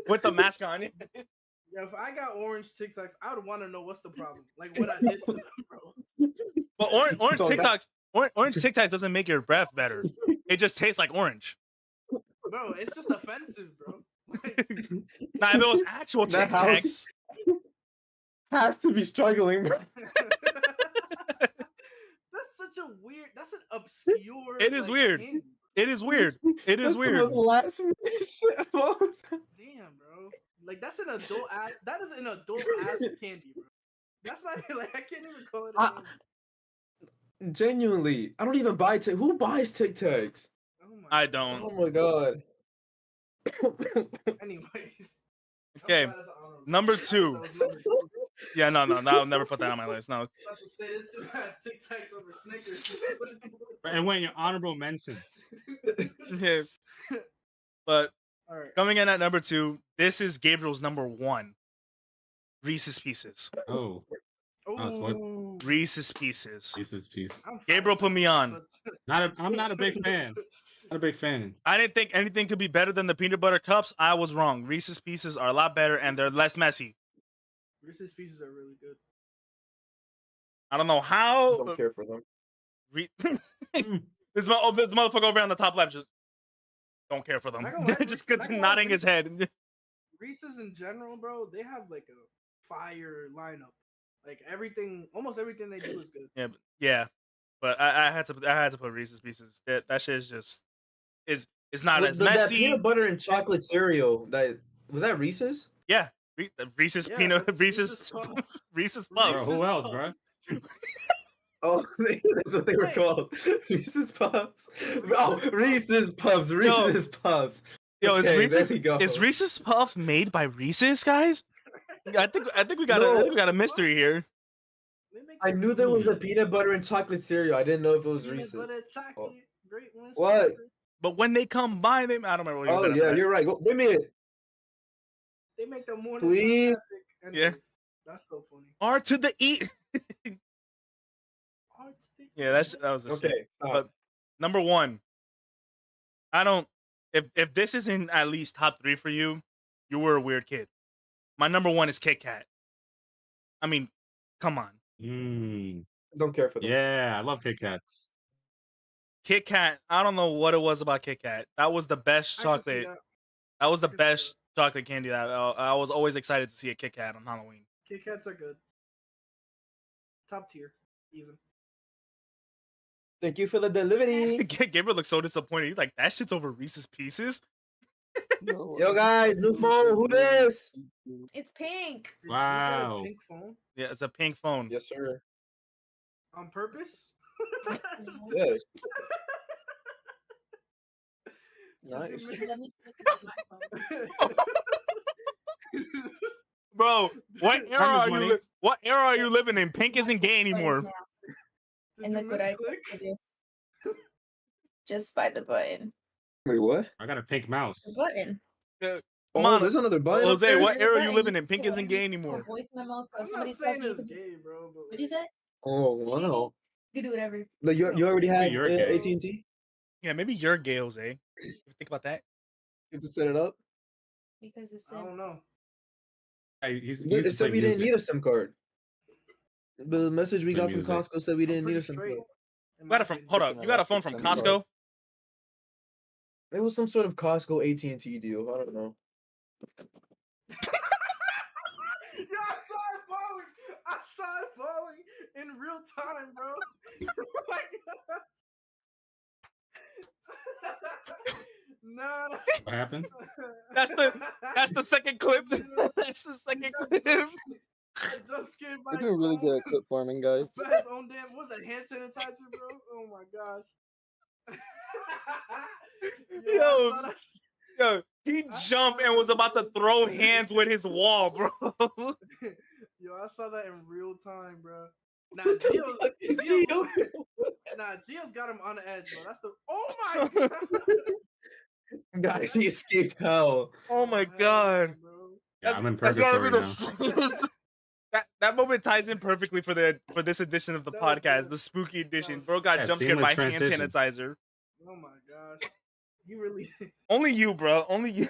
with the mask on. Yeah, if I got orange Tic Tacs, I would want to know what's the problem. Like what I did to them, bro. But orange So Tic Tacs, orange Tic Tacs doesn't make your breath better. It just tastes like orange. Bro, it's just offensive, bro. Like, Now if it was actual That Tic house- Tacs, Has to be struggling, bro. that's such a weird. That's an obscure. It is like, weird. candy. it is weird. It is That's weird. The most last minute shit of all time. Damn, bro. Like that's an adult ass. That is an adult ass candy, bro. That's not like I can't even call it a I- candy. Genuinely, I don't even buy who buys Tic Tacs? Oh my. I God. don't. Oh my god. Anyways. I'm Okay, glad that's an honorable number mention. two. That was number two. Yeah, no, I'll never put that on my list. No. I was about to say this dude had Tic Tacs over Snickers. And when your honorable mentions. Okay. But All right. coming in at number 2, this is Gabriel's number 1. Reese's Pieces. Oh, was what? Ooh. Reese's Pieces. Reese's piece. I'm Gabriel fine, put me on. but- I'm not a big fan. Not a big fan. I didn't think anything could be better than the peanut butter cups. I was wrong. Reese's Pieces are a lot better and they're less messy. Reese's Pieces are really good. I don't know how. Don't care for them. this motherfucker over on the top left just don't care for them. Not gonna lie, Just not gonna lie, nodding his head. Reese's in general, bro, they have like a fire lineup. Like everything, almost everything they do is good. Yeah. But I had to put Reese's Pieces. That shit is just is not as That messy. peanut butter and chocolate cereal. That was that Reese's? Yeah. Reese's Yeah, peanut that's Reese's Puffs. Reese's Bro, Puffs. who else, bro? Puffs. Oh, that's what they were Wait. called. Reese's Puffs. Oh, Reese's Puffs. Reese's Puffs. Yo, Okay, there we go. is Reese's Puff made by Reese's, guys? I think we got a mystery here. They make I the knew there was a peanut butter and chocolate cereal. I didn't know if it was peanut Reese's. butter chocolate, great one. What? secret. But when they combine them, I don't remember what you Oh said. yeah, after that. you're right. Go, wait a minute. They make the morning. Please? Fantastic. Yeah. Anyways, that's so funny. R to the E. Arts thing. Yeah, that was the shit. Okay. But number 1, I don't. If this isn't at least top 3 for you, you were a weird kid. My number 1 is Kit Kat. I mean, come on, Don't care for them. Yeah, I love Kit Kats. Kit Kat. I don't know what it was about Kit Kat. That was the best I can see chocolate. that. That was the I can see best chocolate candy that I was always excited to see a Kit Kat on Halloween. Kit Kats are good. Top tier, even. Thank you for the delivery. Gabriel looks so disappointed. He's like, that shit's over Reese's Pieces. No, Yo guys, new phone. Who this? It's pink. Did you get a Wow. pink phone Yeah, it's a pink phone. Yes, sir. on purpose? Yes. Did you Nice. make- Let me check my phone. Bro, what era Time are is you? money. What era are you living in? Pink isn't gay anymore. Now. Did And you look what I misclick? I do. Just by the button. Wait, what? I got a pink The mouse. button. Come Oh, on, there's another button. up Jose, there? what era are you Button, living in? can Pink go isn't in gay for anymore. Voice memos. So I'm if not somebody saying tells it's you, gay, bro. But what'd you say? Oh See, wow. you can do whatever. Like you already have you're gay. AT&T. Yeah, maybe you're gay, Jose. If you think about that. You have to set it up. Because it's I don't know. He It used to said play we didn't music. need a SIM card. The message we Play got from music. Costco said we didn't I'm need a pretty SIM straight. card. in You my got it from. opinion. Hold up. Different You got a phone from electric SIM card. Costco. It was some sort of Costco AT&T deal. I don't know. Yeah, I saw it falling. I saw it falling in real time, bro. Oh my God. Nah. What happened? That's the second clip. That's the second clip. Jump scared by You're doing really his good own- at clip farming, guys. by his own damn. What was that, hand sanitizer, bro? Oh my gosh. Yo. I saw that Yo, he jumped and was about to throw hands with his wall, bro. Yo, I saw that in real time, bro. Nah, What the Gio, fuck is Gio, Gio? nah, Gio's got him on the edge, bro. That's the. Oh my god. Guys, he escaped hell. Oh my Hell god. yeah, bro. Yeah, I'm in That's gotta be purgatory the now. funniest. That moment ties in perfectly for this edition of the That was podcast, good. the spooky edition. was- Bro got Yeah, jump scared by seamless hand transition. sanitizer. Oh my gosh. You really. Only you, bro. Only you.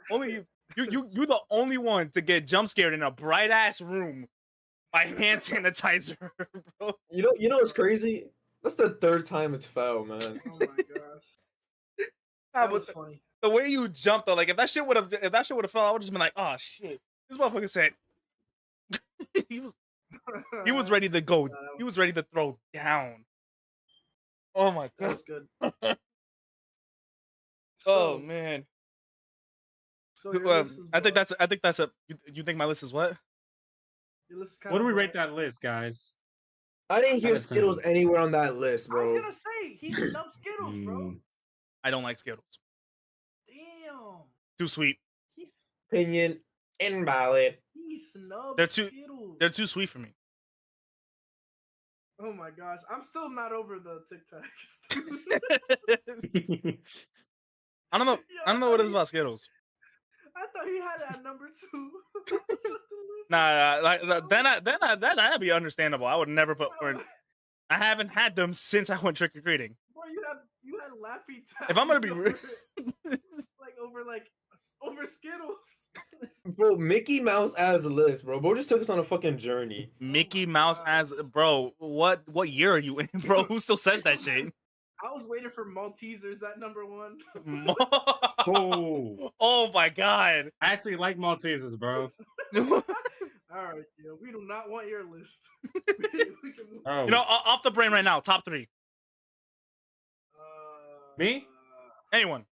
Only you. You're the only one to get jump scared in a bright ass room by hand sanitizer, bro. You know what's crazy? That's the third time it's foul, man. Oh my gosh. Nah, That but was funny. the way you jumped though, like if that shit would have fell, I would have just been like, oh shit. This motherfucker said he was ready to go. Nah, He was ready to throw down. Oh my That god. was good. Oh So- man. so your list is I think what? that's a. You think my list is what? Your list is What do we kinda rate bland. that list, guys? I didn't hear That's Skittles simple. anywhere on that list, I was bro. gonna say he snubbed Skittles, bro. Mm. I don't like Skittles. Damn. Too sweet. He's Opinion invalid. he snubbed They're too- Skittles. They're too sweet for me. Oh my gosh, I'm still not over the Tic Tacs. I don't know. Yo, I don't know what it is about Skittles. I thought he had it at number 2. Nah, that'd be understandable. I would never put. I haven't had them since I went trick or treating. Boy, you had Laffy Taffy. If I'm gonna be over real, it, over Skittles. Bro, Mickey Mouse as a list, bro. Bro just took us on a fucking journey. Mickey my Mouse gosh. as bro. What year are you in, bro? Who still says that shit? I was waiting for Maltesers at number 1. Oh, Oh my god. I actually like Maltesers, bro. All right, Gio, we do not want your list. we can move. Oh, You know, off the brain right now. Top 3. Me? Anyone?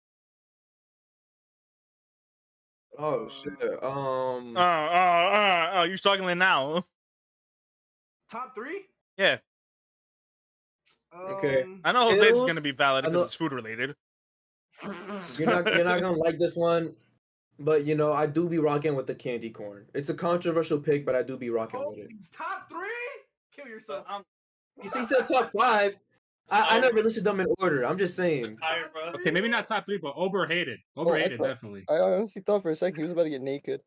Oh shit. You struggling now? Top 3? Yeah. Okay. I know Jose's is Skittles? gonna be valid I because know- it's food related. you're not gonna like this one, but you know I do be rocking with the candy corn. It's a controversial pick, but I do be rocking with it. Top 3? Kill yourself. You see, said top 5. I never listed them in order. I'm just saying. Tired, bro. okay, maybe not top 3, but overhated. Overhated, thought- definitely. I honestly thought for a second he was about to get naked.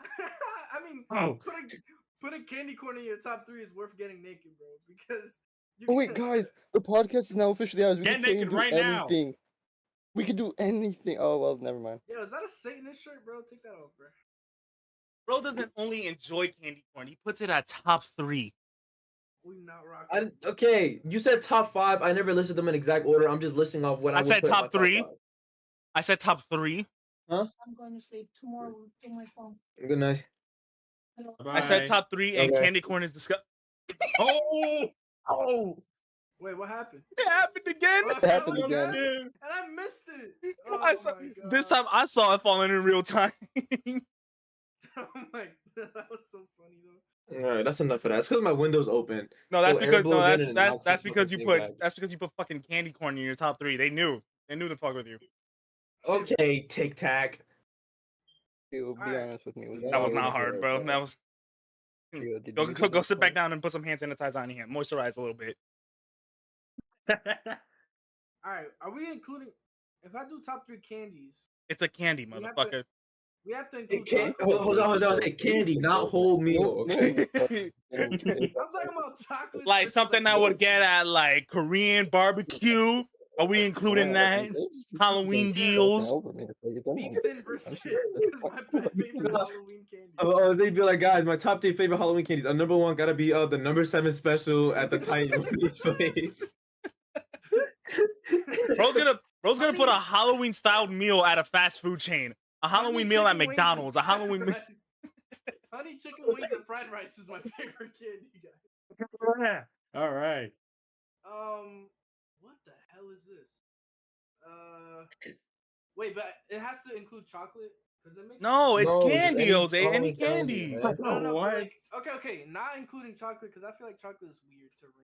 I mean, Oh. putting candy corn in your top 3 is worth getting naked, bro. Because you Oh wait, can- guys, the podcast is now officially ours. We Get can say naked and do right now. anything. We could do anything. Oh well, never mind. Yo, is that a Satanist shirt, bro? Take that off, bro. Bro doesn't only enjoy candy corn. He puts it at top 3. We not rocking. Okay, you said top 5. I never listed them in exact order. I'm just listing off what I I would said put in my top 3. 5. I said top 3. I'm going to sleep tomorrow to my phone. Good night. Hello. I said Bye. top 3, and Okay. candy corn is disgusting. Oh, Wait, what happened? It happened again. Oh, It happened oh, again. yeah? And I missed it. Oh I saw, my this God. time I saw it falling in real time. Oh my, that was so funny though. All right, that's enough of that. It's because my window's open. No, that's So air because blows in and that's knocks that's this because you fucking put thing back. that's because you put fucking candy corn in your top 3. They knew to fuck with you. Okay, Tic Tac. Dude, be Alright. honest with me. Was That was Oh, not okay, hard, bro. okay. That was Gio, did go you go, do go that sit back part? down and put some hand sanitizer on your hand, moisturize a little bit. All right, are we including? If I do top 3 candies, It's a candy, We have to- motherfucker. we have to It include. can't. chocolate. Hold on. Say candy, not whole meal. No, Okay. I'm talking about chocolate. Like versus, something I would get at like Korean barbecue. Are we including that? Halloween deals. beef thin brisket is my favorite Halloween candy. Oh, they'd be like, guys, my top 3 favorite Halloween candies. Number 1 gotta be the number 7 special at the Titan place. Bro's gonna put a Halloween styled meal at a fast food chain. A Halloween meal at chicken wings McDonald's. A and fried Halloween rice. Honey chicken wings and fried rice is my favorite candy, guys. all right. What the hell is this? Wait, but it has to include chocolate because it makes No, it's No, just candy, any- Jose. Any any candy, candy. man. no, What? but like, okay, not including chocolate because I feel like chocolate is weird to rank.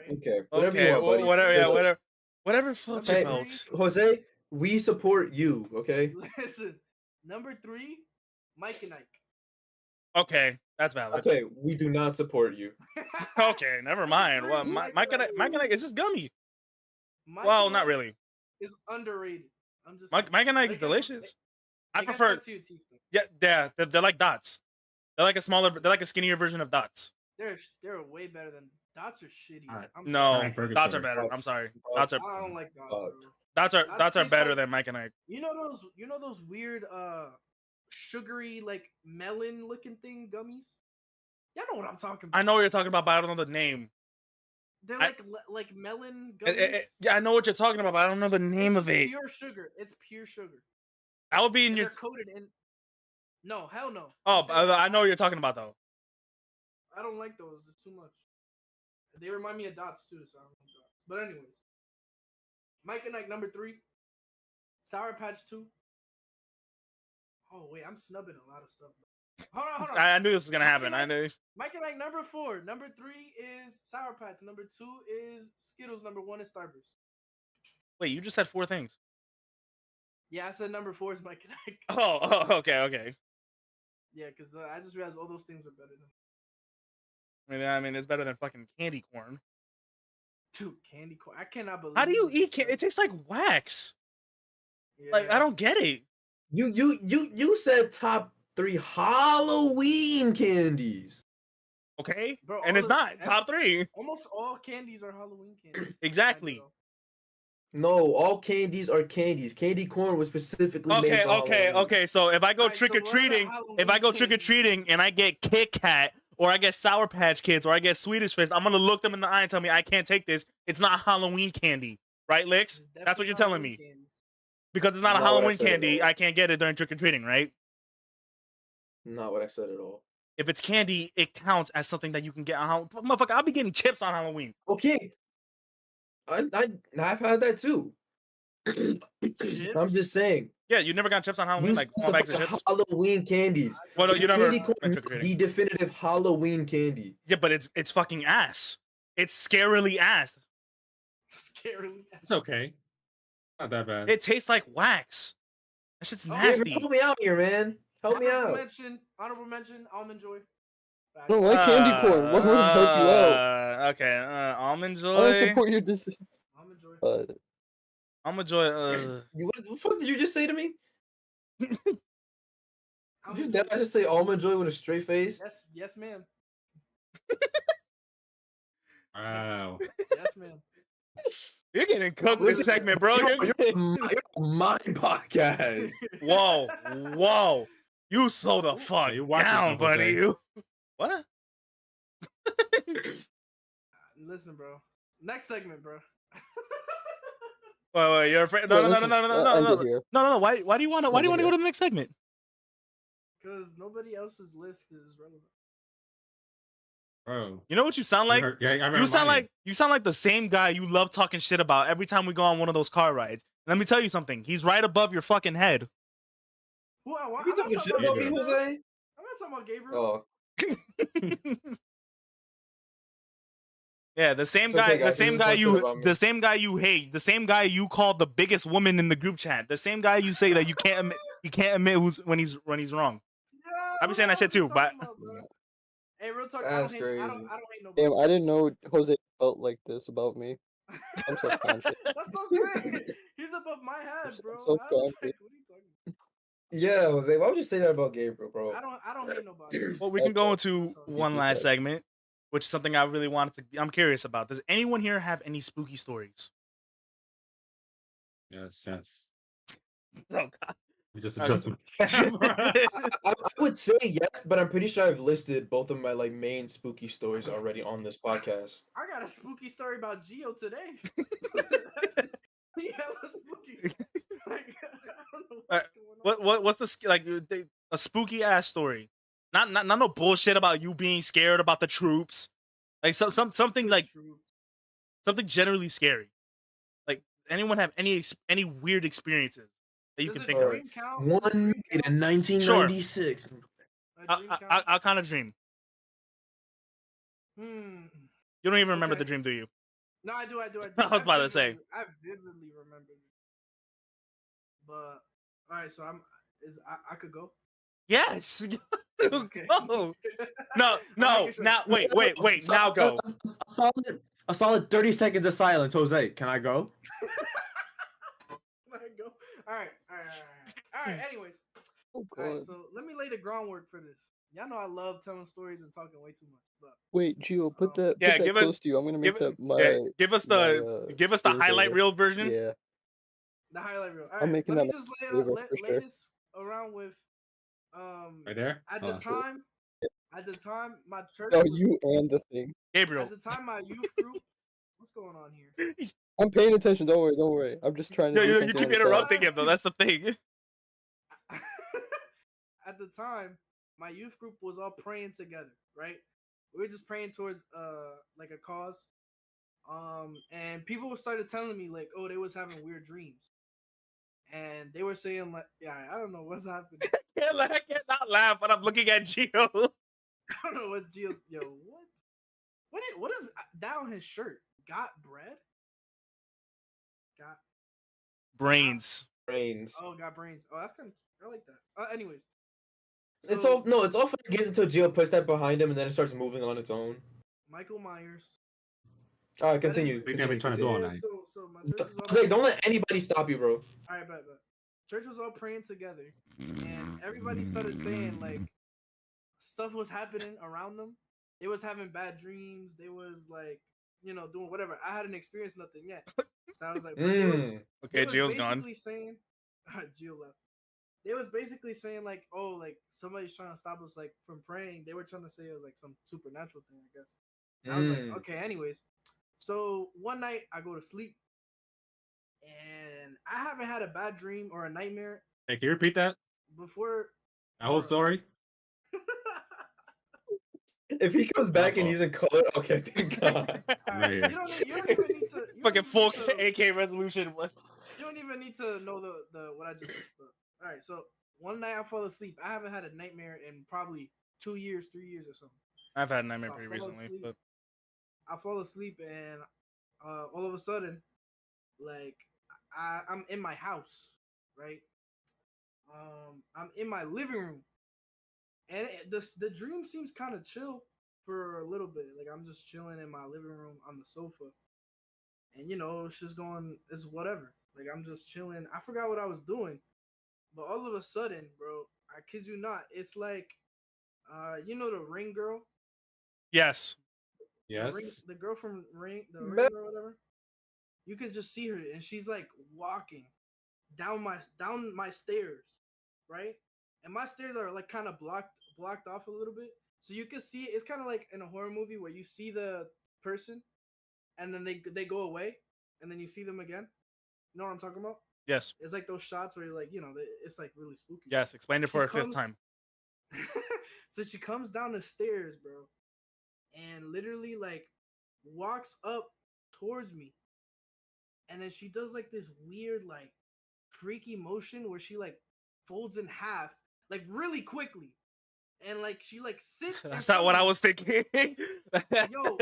Right? Okay, whatever Okay, you want, buddy. whatever. Yeah, Whatever. whatever floats Hey, your boat. Jose, we support you, okay? Listen, number 3, Mike and Ike. Okay, that's valid. Okay, we do not support you. Okay, never mind. Well, Mike Mike and I, it's just gummy. Well, not really. Is underrated. I'm just Mike and Ike is delicious. I prefer. To your teeth, though. Yeah, they're like dots. They're like a smaller. They're like a skinnier version of dots. They're way better than dots. Are shitty. Alright. I'm No, sorry. dots are better. I'm sorry. Dots are I don't like dots. Fuck. Bro. dots are tastes better like- than Mike and Ike. You know those weird sugary like melon looking thing gummies. Y'all know what I'm talking about. I know what you're talking about, but I don't know the name. They're I- like melon gummies. Yeah, I know what you're talking about, but I don't know the name of it. Pure sugar. It's pure sugar. I would be in And your. they're coated in. No, hell no. Oh, I'm saying, I know what you're talking about though. I don't like those. It's too much. They remind me of dots too, so I don't like dots. But anyways, Mike and Ike number 3, Sour Patch 2. Oh wait, I'm snubbing a lot of stuff. Hold on. I knew this was gonna happen. I knew. Mike and Ike number 4. Number 3 is Sour Patch. Number 2 is Skittles. Number 1 is Starburst. Wait, you just said 4 things. Yeah, I said number 4 is Mike and Ike. Oh, okay. Yeah, because I just realized all those things are better than. I mean, it's better than fucking candy corn. Dude, candy corn. I cannot believe. How do you eat candy? candy? It tastes like wax. Yeah. Like I don't get it. You said top 3 Halloween candies. Okay, Bro, and all it's the- not top 3. Almost all candies are Halloween candies. Exactly. No, all candies are candies. Candy corn was specifically made for Halloween. Okay. So if I go Alright, so trick or treating, what are the if I go Halloween trick or treating and I get Kit Kat or I get Sour Patch Kids or I get Swedish Fish, I'm gonna look them in the eye and tell me I can't take this. It's not Halloween candy, right, Licks? It's That's what definitely you're telling Halloween me. candies. Because it's not a Not what I Halloween said at candy, all. I can't get it during trick or treating, right? Not what I said at all. If it's candy, it counts as something that you can get on Halloween. Motherfucker, I'll be getting chips on Halloween. Okay. I've had that too. I'm just saying. Yeah, you never got chips on Halloween, You like small bags of specify chips. Halloween candies. Well, no, This you never candy corn went is trick-or-treating. the definitive Halloween candy. Yeah, but it's fucking ass. It's scarily ass. Scarily. It's okay. Not that bad. It tastes like wax. That shit's Oh, nasty. Help me out here, man. Help me out. Honorable mention, Almond Joy. I don't like candy corn. What would help you out? Okay, Almond I don't Joy. support your decision. Almond Joy. Almond Joy. What the fuck did you just say to me? Did you Almond did Joy. I just say almond joy with a straight face? Yes, ma'am. Wow. Yes, ma'am. You're getting cooked this Listen, segment, bro. You're my podcast. Whoa. You slow the fuck you watch down, yourself, buddy. Jose. You. What? Listen, bro. Next segment, bro. Wait, you're afraid? Well, No. let's just end it here. No. Why do you want to? Why do you want to go to the next segment? Because nobody else's list is relevant. Bro. You know what you sound like? You sound like the same guy you love talking shit about every time we go on one of those car rides. Let me tell you something. He's right above your fucking head. Who? I'm You not talking talking shit about about me, Gabriel. Jose? I'm not talking about Gabriel. Oh, Yeah, the same It's guy, okay, the guys. same He guy just talked you, about me. the same guy you hate, the same guy you called the biggest woman in the group chat, the same guy you say that you can't admit when he's wrong. Yeah, I be saying that shit too, but hey, real talk. That's I don't crazy. hate nobody. Damn, I didn't know Jose felt like this about me. I'm self-conscious. That's what I'm saying. He's above my head, bro. I'm I was self-conscious. like, what are you talking about? yeah, Jose. Why would you say that about Gabriel, bro? I don't hate nobody. well, we can go into That's all. one Deeply last said. segment, which is something I really wanted to. I'm curious about. Does anyone here have any spooky stories? Yes. Oh God. We just Okay. adjust my camera. I would say yes, but I'm pretty sure I've listed both of my like main spooky stories already on this podcast. I got a spooky story about Geo today. He hella spooky. Like, I don't know what's going on. What's a spooky ass story? Not no bullshit about you being scared about the troops. Like something like True. something generally scary. Like anyone have any weird experiences that you Does can a think of? dream count? Does a One dream in count? 1996. A dream I count? kind of dream. Hmm. You don't even remember Okay. the dream, do you? No, I do. I was about to say. I vividly remember. But all right, so I could go. Yes. Okay. Go. No, I'm no. making sure. Now, wait. Now go. A solid 30 seconds of silence, Jose. Can I go? Let it go. All right. Anyways, Oh all right. god. So let me lay the groundwork for this. Y'all know I love telling stories and talking way too much, but Wait, Gio, put Um, that Yeah, put that give it. close to you. I'm gonna make Give that my yeah, give us my the highlight screensaver. reel version. Yeah, the highlight reel. All I'm right. making Let me that just my lay it screensaver out, for lay sure. this around with Right there? at Hold the on. time. At the time, my church. No, was, you and the thing. Gabriel. At the time, my youth group. What's going on here? I'm paying attention. Don't worry. I'm just trying to So do you something keep on the side. interrupting him though. That's the thing. At the time, my youth group was all praying together, right? We were just praying towards like a cause. And people started telling me like, oh, they was having weird dreams. And they were saying like, yeah, I don't know what's happening. I cannot laugh, but I'm looking at Gio. I don't know what Gio's what is down his shirt? Got bread? Got Brains. Brains. got brains. Oh, that's kind of I like that. Anyways. It's So, all no, it's all fun and games until Gio puts that behind him and then it starts moving on its own. Michael Myers. Alright, continue. What have been trying to do all night. So my church was all Jose, don't let anybody stop you, bro. Alright, but church was all praying together, and everybody started saying like stuff was happening around them. They was having bad dreams. They was like, doing whatever. I hadn't experienced nothing yet, so I was like, but Okay, Gio's gone. basically saying, Gio left. They was basically saying like, oh, like somebody's trying to stop us like from praying. They were trying to say it was like some supernatural thing, I guess. And I was like, okay, anyways. So one night I go to sleep, and I haven't had a bad dream or a nightmare Hey, can you repeat that? before. That whole story? If he comes back and he's in color, okay, thank God. Right here. You don't even need to. Fucking full AK resolution. You don't even need to know the what I just said. All right, so one night I fall asleep. I haven't had a nightmare in probably 2 years, 3 years or something. I've had a nightmare So pretty I fall recently, asleep. but I fall asleep and all of a sudden, like I'm in my house, right? I'm in my living room, and the dream seems kind of chill for a little bit. Like I'm just chilling in my living room on the sofa, and it's just going, it's whatever. Like I'm just chilling. I forgot what I was doing, but all of a sudden, bro, I kid you not, it's like, the Ring girl. yes. Yes. The girl from Ring, the Ring girl, whatever. You could just see her, and she's like walking down my stairs, right? And my stairs are like kind of blocked off a little bit, so you can see it's kind of like in a horror movie where you see the person, and then they go away, and then you see them again. You know what I'm talking about? Yes. It's like those shots where you're like, it's like really spooky. Yes. Explain it for a fifth time. So she comes down the stairs, bro, and literally like walks up towards me, and then she does like this weird like freaky motion where she like folds in half like really quickly, and like she like sits. That's not what I was thinking. Yo,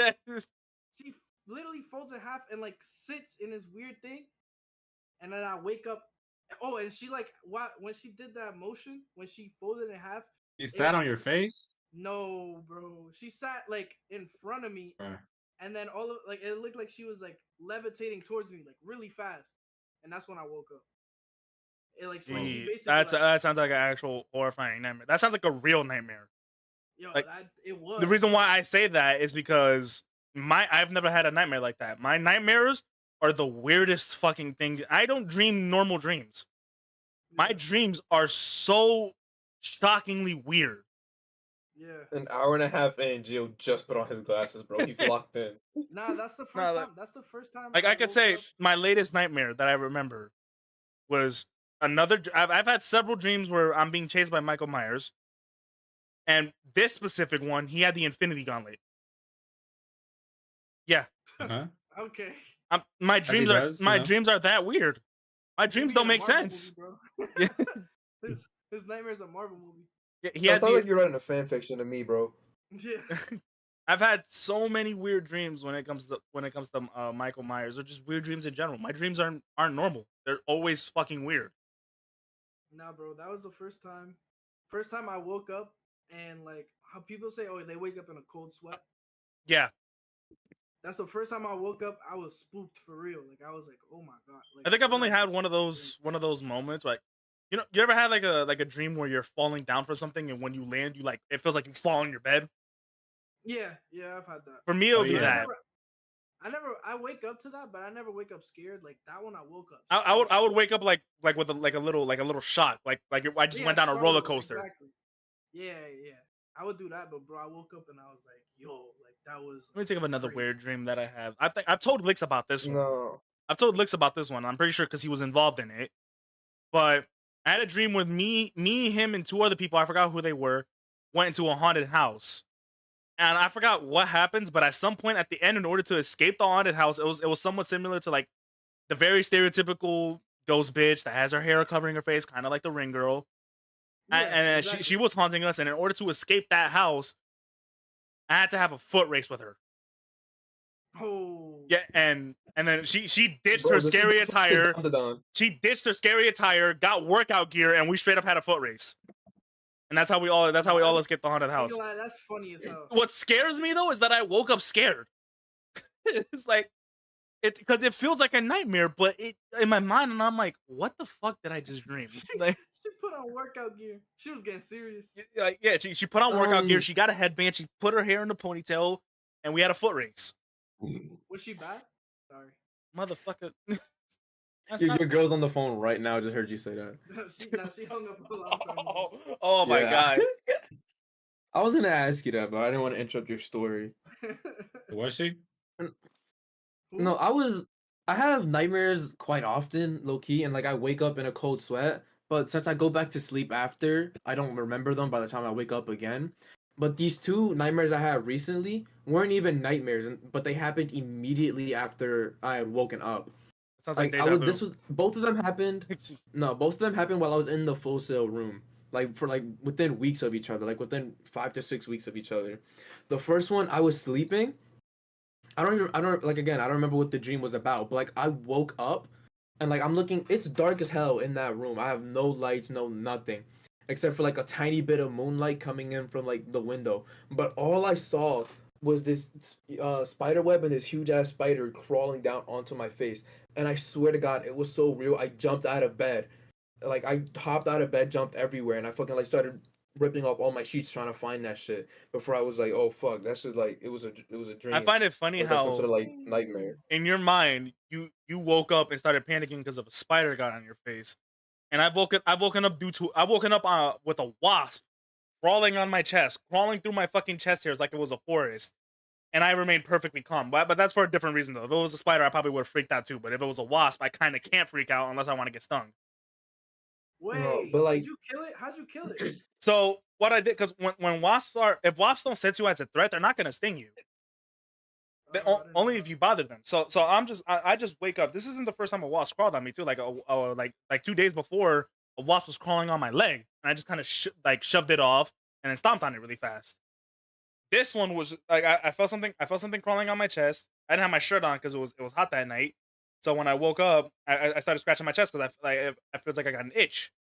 she literally folds in half and like sits in this weird thing, and then I wake up. Oh, and she like when she did that motion, when she folded in half. You sat on your face? No, bro. She sat like in front of me, and then all of like it looked like she was like levitating towards me like really fast, and that's when I woke up. It like so she basically that sounds like an actual horrifying nightmare. That sounds like a real nightmare. Yo, like, it was. The reason why I say that is because I've never had a nightmare like that. My nightmares are the weirdest fucking things. I don't dream normal dreams. My dreams are so shockingly weird. Yeah. An hour and a half in, Gio just put on his glasses, bro. He's locked in. Nah, that's the first time. That's the first time. Like I could say, my latest nightmare that I remember was another. I've had several dreams where I'm being chased by Michael Myers, and this specific one, he had the Infinity Gauntlet. Yeah. Okay. My dreams are that weird. My dreams don't make sense. Movie, his nightmare's a Marvel movie. Yeah, I thought like you're writing a fan fiction to me, bro. Yeah. I've had so many weird dreams when it comes to Michael Myers, or just weird dreams in general. My dreams aren't normal. They're always fucking weird. Nah, bro, that was the first time. First time I woke up and like how people say, oh, they wake up in a cold sweat. Yeah, That's the first time I woke up. I was spooked for real. Like I was like, oh my god. Like, I think I've what only did I had just one of those moments. Like, you know, you ever had like a dream where you're falling down for something, and when you land, you like it feels like you fall on your bed. Yeah, I've had that. For me, it'll Oh, be yeah. that. I wake up to that, but I never wake up scared. Like that one, I woke up. I would wake up like with a little shock, like I just went down a roller coaster. Exactly. Yeah. I would do that, but bro, I woke up and I was like, yo, like that was. Let me think of another crazy. weird dream that I have. I think I've told Lix about this one. No. I've told Lix about this one. I'm pretty sure because he was involved in it. But I had a dream with me, him, and two other people. I forgot who they were. Went into a haunted house, and I forgot what happens. But at some point at the end, in order to escape the haunted house, it was somewhat similar to like the very stereotypical ghost bitch that has her hair covering her face, kind of like the Ring Girl. Yeah, And exactly. she was haunting us, and in order to escape that house, I had to have a foot race with her. Oh. Yeah, and then she ditched Bro, her this is scary the fucking attire. Dun-dun-dun. She ditched her scary attire, got workout gear, and we straight up had a foot race. And that's how we all escaped the haunted house. That's funny as hell. What scares me though is that I woke up scared. It's like because it feels like a nightmare, but it in my mind, and I'm like, what the fuck did I just dream? Like, She put on workout gear. She was getting serious. like yeah, she put on workout gear, she got a headband, she put her hair in a ponytail, and we had a foot race. Was she bad? Sorry. Motherfucker. That's Your, not- your girl's on the phone right now. Just heard you say that. she hung up a long time ago. Oh my Yeah. god. I was gonna ask you that, but I didn't want to interrupt your story. Was she? No, I have nightmares quite often, low key, and like I wake up in a cold sweat. But since I go back to sleep after, I don't remember them by the time I wake up again. But these two nightmares I had recently weren't even nightmares, but they happened immediately after I had woken up. Sounds like Like deja vu. this was both of them happened. No, both of them happened while I was in the full sale room. Like for like within weeks of each other, like within 5 to 6 weeks of each other. The first one, I was sleeping. I don't remember what the dream was about, but like I woke up and like I'm looking, it's dark as hell in that room. I have no lights, no nothing. Except for like a tiny bit of moonlight coming in from like the window. But all I saw was this spider web and this huge ass spider crawling down onto my face. And I swear to God, it was so real. I jumped out of bed. Like I hopped out of bed, jumped everywhere, and I fucking like started ripping off all my sheets trying to find that shit before I was like, oh fuck, that's just like it was a dream. I find it funny Or that's some how sort of like nightmare. in your mind you woke up and started panicking because of a spider got on your face, and I've woken up with a wasp crawling on my chest, crawling through my fucking chest hairs like it was a forest, and I remained perfectly calm. But that's for a different reason though. If it was a spider, I probably would have freaked out too. But if it was a wasp, I kind of can't freak out unless I want to get stung. Wait, but, like- did you kill it? How'd you kill it? So what I did, because when wasps if wasps don't sense you as a threat, they're not gonna sting you. Oh, I didn't Only know if you bother them. So I just wake up. This isn't the first time a wasp crawled on me too. Like like 2 days before, a wasp was crawling on my leg, and I just kind of shoved it off and then stomped on it really fast. This one was like I felt something crawling on my chest. I didn't have my shirt on because it was hot that night. So when I woke up, I started scratching my chest because I feels like I got an itch,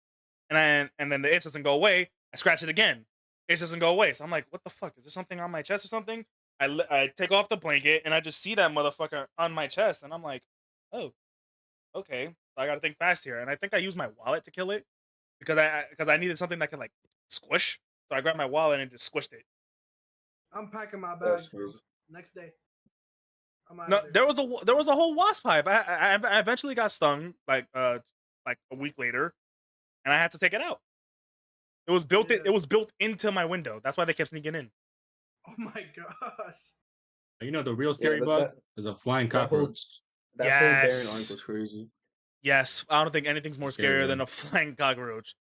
and then the itch doesn't go away. I scratch it again. It doesn't go away. So I'm like, what the fuck? Is there something on my chest or something? I take off the blanket and I just see that motherfucker on my chest, and I'm like, oh, okay. So I gotta think fast here, and I think I used my wallet to kill it because I needed something that could like squish. So I grabbed my wallet and just squished it. I'm packing my bag That's crazy. next day. I'm out No, of there. there was a whole wasp hive. I eventually got stung like a week later, and I had to take it out. It was built Yeah. it was built into my window. That's why they kept sneaking in. Oh my gosh. You know the real scary but bug is a flying that whole- cockroach. That whole Baron arc Yes. was crazy. Yes, I don't think anything's more scarier Scarier. than a flying cockroach,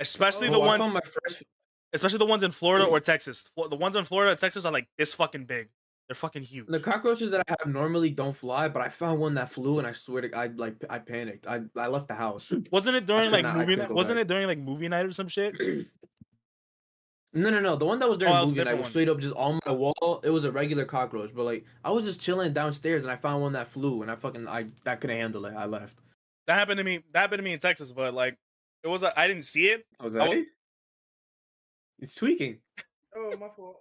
especially Oh, the I ones found my first in Florida or Texas. The ones in Florida and Texas are like this fucking big. They're fucking huge. The cockroaches that I have normally don't fly, but I found one that flew, and I swear to God, I panicked. I left the house. Wasn't it during like I movie couldn't night? go Wasn't back. it during like movie night or some shit? No. The one that was during Oh, that was a movie night different was one. straight up just on my wall. It was a regular cockroach, but like I was just chilling downstairs, and I found one that flew, and I couldn't handle it. I left. That happened to me. That happened to me in Texas, but like it was I didn't see it. Jose? I He's tweaking. Oh, my fault.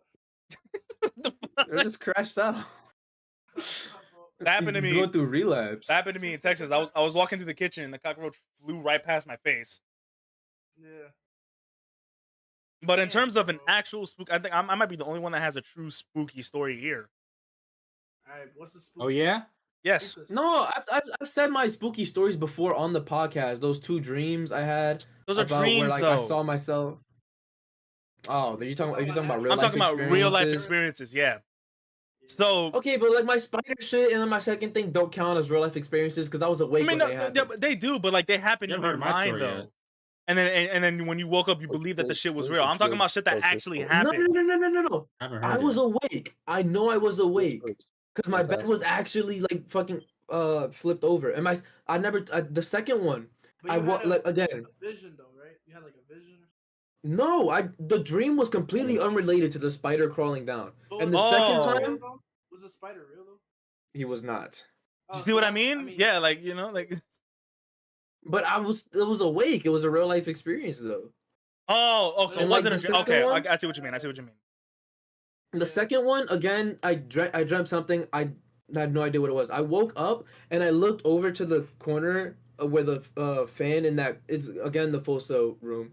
It just crashed out. That happened to He's me. going through relapse. That happened to me in Texas. I was walking through the kitchen and the cockroach flew right past my face. Yeah. But in Damn, terms of an bro. actual spook, I think I might be the only one that has a true spooky story here. All right, what's the spook? Oh yeah. Yes. Spook us. No, I've said my spooky stories before on the podcast. Those 2 dreams I had. Those are about where, dreams, like, though. I saw myself. Oh, are you talking about real I'm life talking about real life experiences? experiences, yeah. So Okay, but like my spider shit and then my second thing don't count as real life experiences because I was awake I mean, when no, they happened. they do, but like they happen You in haven't your heard my mind story though. yet. And then when you woke up, you believe that the shit was real. I'm talking about shit that actually happened. No. I haven't heard I was yet. awake. I know I was awake because my bed was actually like fucking flipped over. And the second one But I you had like a again. vision though, right? You had like a vision. No, the dream was completely unrelated to the spider crawling down. But And was the the second spider Oh. time, real, though? Was the spider real though? he was not. Do you Oh, see so what I that's- mean? Yeah, like you know, like But it was awake. It was a real life experience though. oh, so it And, like, wasn't a the dream. second Okay, one- I see what you mean. I see what you mean. The second one, again, I dreamt something. I had no idea what it was. I woke up and I looked over to the corner where the fan in that it's again the Foso room,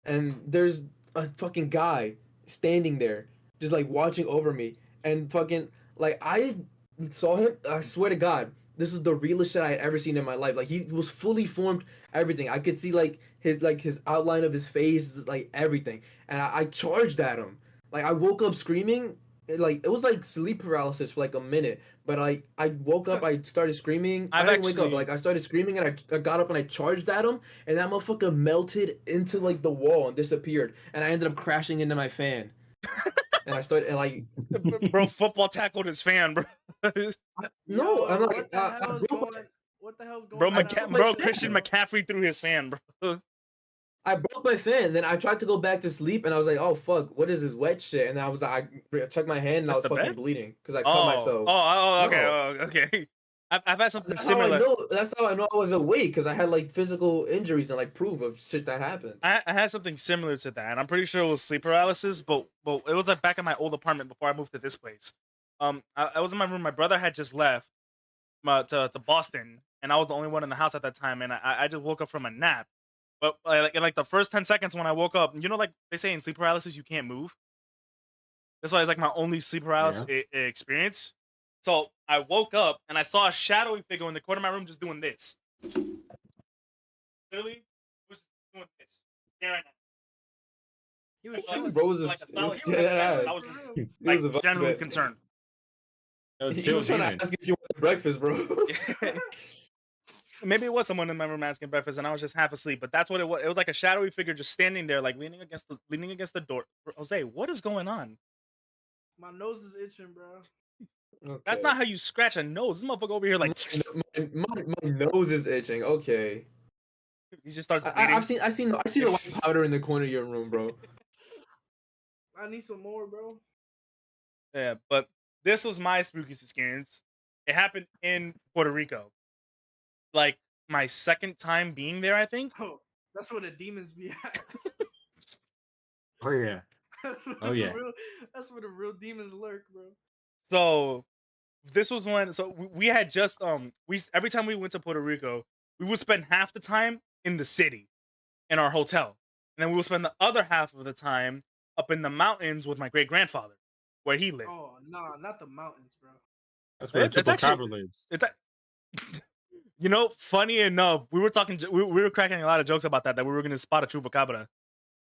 and there's a fucking guy standing there, just like watching over me, and fucking like I saw him. I swear to God, this was the realest shit I had ever seen in my life. Like he was fully formed, everything. I could see like his outline of his face, like everything, and I charged at him. Like I woke up screaming, it was like sleep paralysis for like a minute. But I woke up, I started screaming. I didn't wake up, like I started screaming and I got up and I charged at him, and that motherfucker melted into like the wall and disappeared, and I ended up crashing into my fan. And I started and, like, Bro, football tackled his fan, bro. no, Yo, I'm like, what the hell is going? What the hell's going Bro, on? my fan. Christian McCaffrey threw his fan, bro. I broke my fan. Then I tried to go back to sleep, and I was like, "Oh fuck, what is this wet shit?" And I checked my hand, and That's I was the fucking bed? bleeding because I cut myself. Okay, No. okay. I've had something That's similar. That's how I know I was awake because I had like physical injuries and like proof of shit that happened. I had something similar to that, and I'm pretty sure it was sleep paralysis, but it was like back in my old apartment before I moved to this place. I was in my room. My brother had just left to Boston, and I was the only one in the house at that time, and I just woke up from a nap. But in like the first 10 seconds when I woke up, you know, like they say in sleep paralysis, you can't move. That's why it's like my only sleep paralysis experience. So I woke up and I saw a shadowy figure in the corner of my room just doing this. Literally, was just doing this, staring at me. He was Like, chilling. Bro was like a just, solid yeah, shadow, and I He was was just real. He was like a generally bit- concerned. That He was was trying to ask if you wanted breakfast, bro. Maybe it was someone in my room asking breakfast, and I was just half asleep. But that's what it was. It was like a shadowy figure just standing there, like leaning against the door. Jose, what is going on? My nose is itching, bro. That's not how you scratch a nose. This motherfucker over here, like my nose is itching. Okay, he just starts bleeding. I've seen the white powder in the corner of your room, bro. I need some more, bro. Yeah, but this was my spookiest experience. It happened in Puerto Rico. Like my second time being there, I think. Oh, that's where the demons be at. Oh yeah. Oh, yeah. That's where the real demons lurk, bro. So this was when we had just every time we went to Puerto Rico, we would spend half the time in the city in our hotel. And then we would spend the other half of the time up in the mountains with my great grandfather, where he lived. Oh, nah, not the mountains, bro. That's where It's Chupacabra actually- lives. It's you know, funny enough, we were cracking a lot of jokes about that we were gonna spot a chupacabra.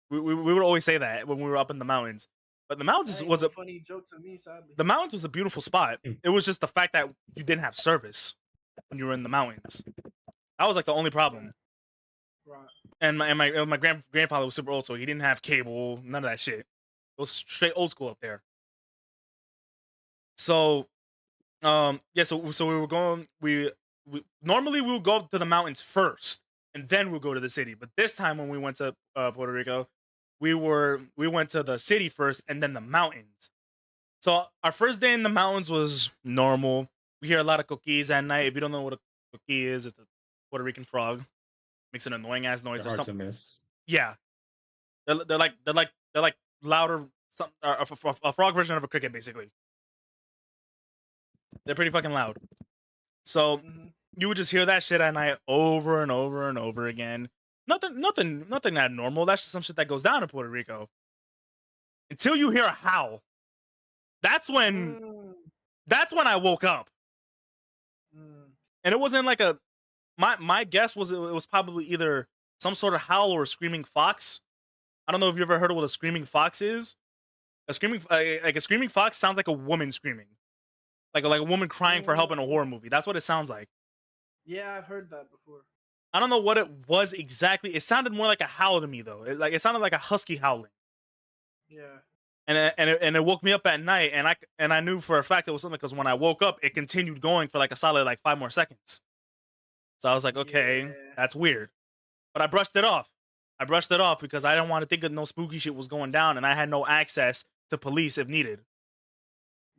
We would always say that when we were up in the mountains. But the mountains That ain't was no a funny joke to me, sadly. the mountains was a beautiful spot. It was just the fact that you didn't have service when you were in the mountains. That was like the only problem. Right. And my grandfather was super old, so he didn't have cable, none of that shit. It was straight old school up there. So, yeah, so we were going. We normally we would go up to the mountains first, and then we'll go to the city. But this time when we went to Puerto Rico, we went to the city first, and then the mountains. So our first day in the mountains was normal. We hear a lot of coquis at night. If you don't know what a coquí is, it's a Puerto Rican frog. Makes an annoying ass noise They're or hard to something. miss. Yeah, they're like louder, a frog version of a cricket, basically. They're pretty fucking loud. So you would just hear that shit at night over and over and over again. Nothing abnormal. That's just some shit that goes down in Puerto Rico. Until you hear a howl. That's when I woke up. And it wasn't like a my guess was it was probably either some sort of howl or a screaming fox. I don't know if you ever heard of what a screaming fox is. A screaming fox sounds like a woman screaming. Like a woman crying for help in a horror movie. That's what it sounds like. Yeah, I've heard that before. I don't know what it was exactly. It sounded more like a howl to me though. It sounded like a husky howling. Yeah. And it woke me up at night, and I knew for a fact it was something because when I woke up, it continued going for like a solid like 5 more seconds. So I was like, okay, that's weird. But I brushed it off. Because I didn't want to think of no spooky shit was going down, and I had no access to police if needed.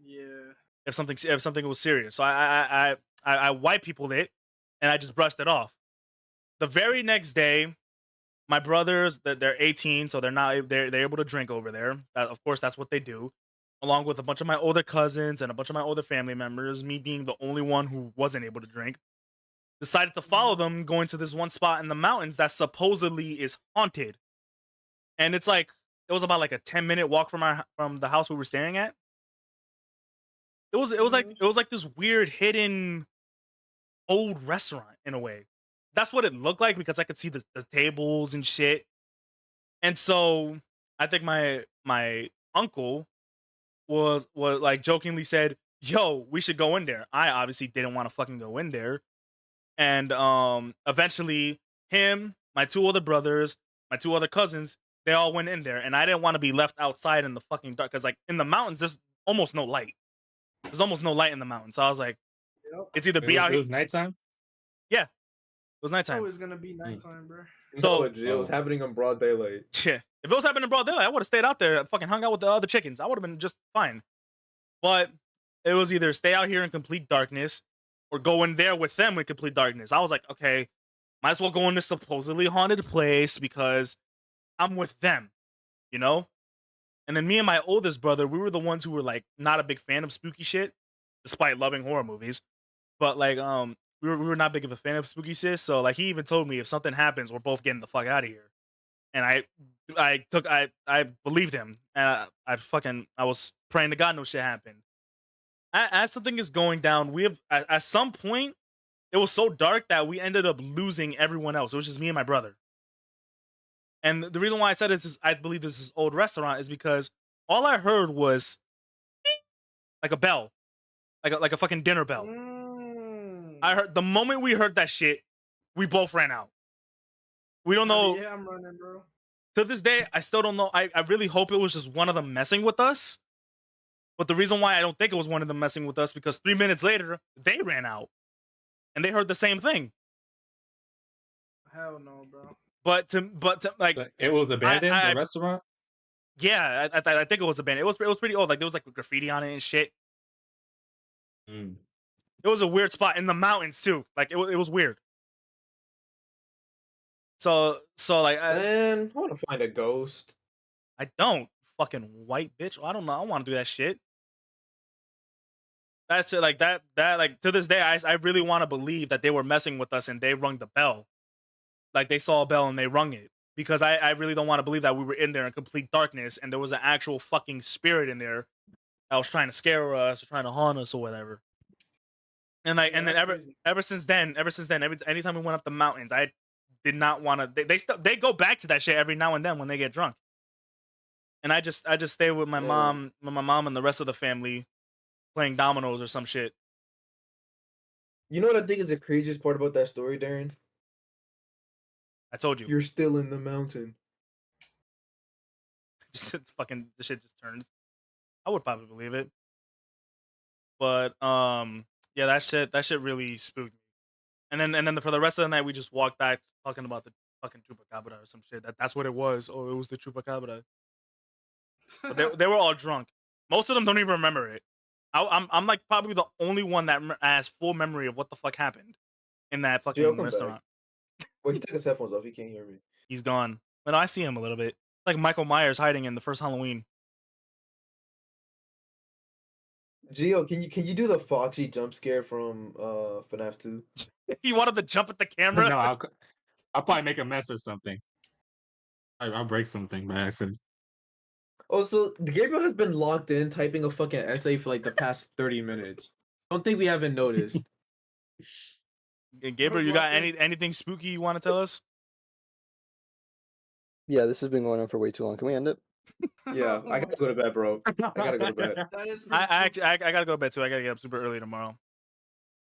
Yeah. If something was serious, so I white peopled it, and I just brushed it off. The very next day, my brothers, they're 18, so they're able to drink over there. Of course, that's what they do, along with a bunch of my older cousins and a bunch of my older family members. Me being the only one who wasn't able to drink, decided to follow them, going to this one spot in the mountains that supposedly is haunted. And it's like it was about like a 10-minute walk from the house we were staying at. It was like this weird hidden old restaurant in a way. That's what it looked like because I could see the tables and shit. And so I think my uncle was like jokingly said, "Yo, we should go in there." I obviously didn't want to fucking go in there. And eventually him, my 2 other brothers, my 2 other cousins, they all went in there, and I didn't want to be left outside in the fucking dark because like in the mountains there's almost no light. There's almost no light in the mountains. So I was like, it's either be out here. It was nighttime? Yeah. It was It's nighttime. always gonna be nighttime, bro. So it was happening in broad daylight. Yeah. If it was happening in broad daylight, I would have stayed out there and fucking hung out with the other chickens. I would have been just fine. But it was either stay out here in complete darkness or go in there with them in complete darkness. I was like, okay, might as well go in this supposedly haunted place because I'm with them, you know? And then me and my oldest brother, we were the ones who were like not a big fan of spooky shit, despite loving horror movies. But like, we were not big of a fan of spooky shit. So like, he even told me if something happens, we're both getting the fuck out of here. And I believed him, and I was praying to God no shit happened. As something is going down, we have at some point it was so dark that we ended up losing everyone else. It was just me and my brother. And the reason why I said this is I believe this is old restaurant is because all I heard was like a bell, like a fucking dinner bell. I heard the moment we heard that shit, we both ran out. We don't know. Yeah, I'm running, bro. To this day, I still don't know. I really hope it was just one of them messing with us. But the reason why I don't think it was one of them messing with us because 3 minutes later, they ran out. And they heard the same thing. Hell no, bro. But to like it was abandoned, the restaurant? Yeah, I think it was abandoned. It was pretty old. Like there was like graffiti on it and shit. Mm. It was a weird spot in the mountains too. Like it was weird. So like Man, I want to find a ghost. I don't fucking white bitch. I don't know. I don't want to do that shit. That's it. Like that like to this day, I really want to believe that they were messing with us and they rung the bell. Like they saw a bell and they rung it because I really don't want to believe that we were in there in complete darkness and there was an actual fucking spirit in there that was trying to scare us or trying to haunt us or whatever. And like, and then ever since then, anytime we went up the mountains, I did not want to. They go back to that shit every now and then when they get drunk. And I just stay with my mom and the rest of the family playing dominoes or some shit. You know what I think is the craziest part about that story, Darren? I told you. You're still in the mountain. Just fucking the shit just turns. I would probably believe it. But yeah, that shit really spooked me. And then for the rest of the night we just walked back talking about the fucking chupacabra or some shit. That's what it was. Oh, it was the chupacabra. But they were all drunk. Most of them don't even remember it. I'm like probably the only one that has full memory of what the fuck happened in that fucking restaurant. Well, he took his headphones off. He can't hear me. He's gone. But I see him a little bit. like Michael Myers hiding in the first Halloween. Gio, can you do the Foxy jump scare from FNAF 2? You want him to jump at the camera? No, I'll probably make a mess or something. I'll break something by accident. Also, Gabriel has been locked in typing a fucking essay for like the past 30 minutes. Don't think we haven't noticed. Gabriel, you got anything spooky you want to tell us? Yeah, this has been going on for way too long. Can we end it? Yeah, I gotta go to bed, bro. I gotta go to bed. That is pretty I spooky. gotta go to bed too. I gotta get up super early tomorrow.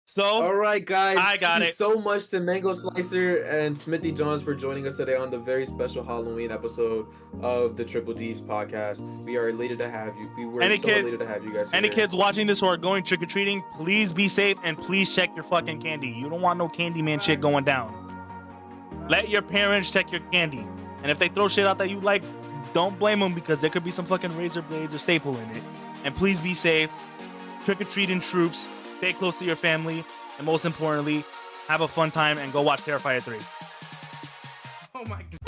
So All right, guys. I got Thank you it. so much to Mangoslicer and SmithyJohns for joining us today on the very special Halloween episode of the Triple D's podcast. We are elated to have you. We were elated to have you guys. Any here. kids watching this who are going trick or treating, please be safe and please check your fucking candy. You don't want no Candyman shit going down. Let your parents check your candy, and if they throw shit out that you like, don't blame them because there could be some fucking razor blades or staple in it. And please be safe. Trick or treating troops. Stay close to your family, and most importantly, have a fun time and go watch Terrifier 3. Oh my god.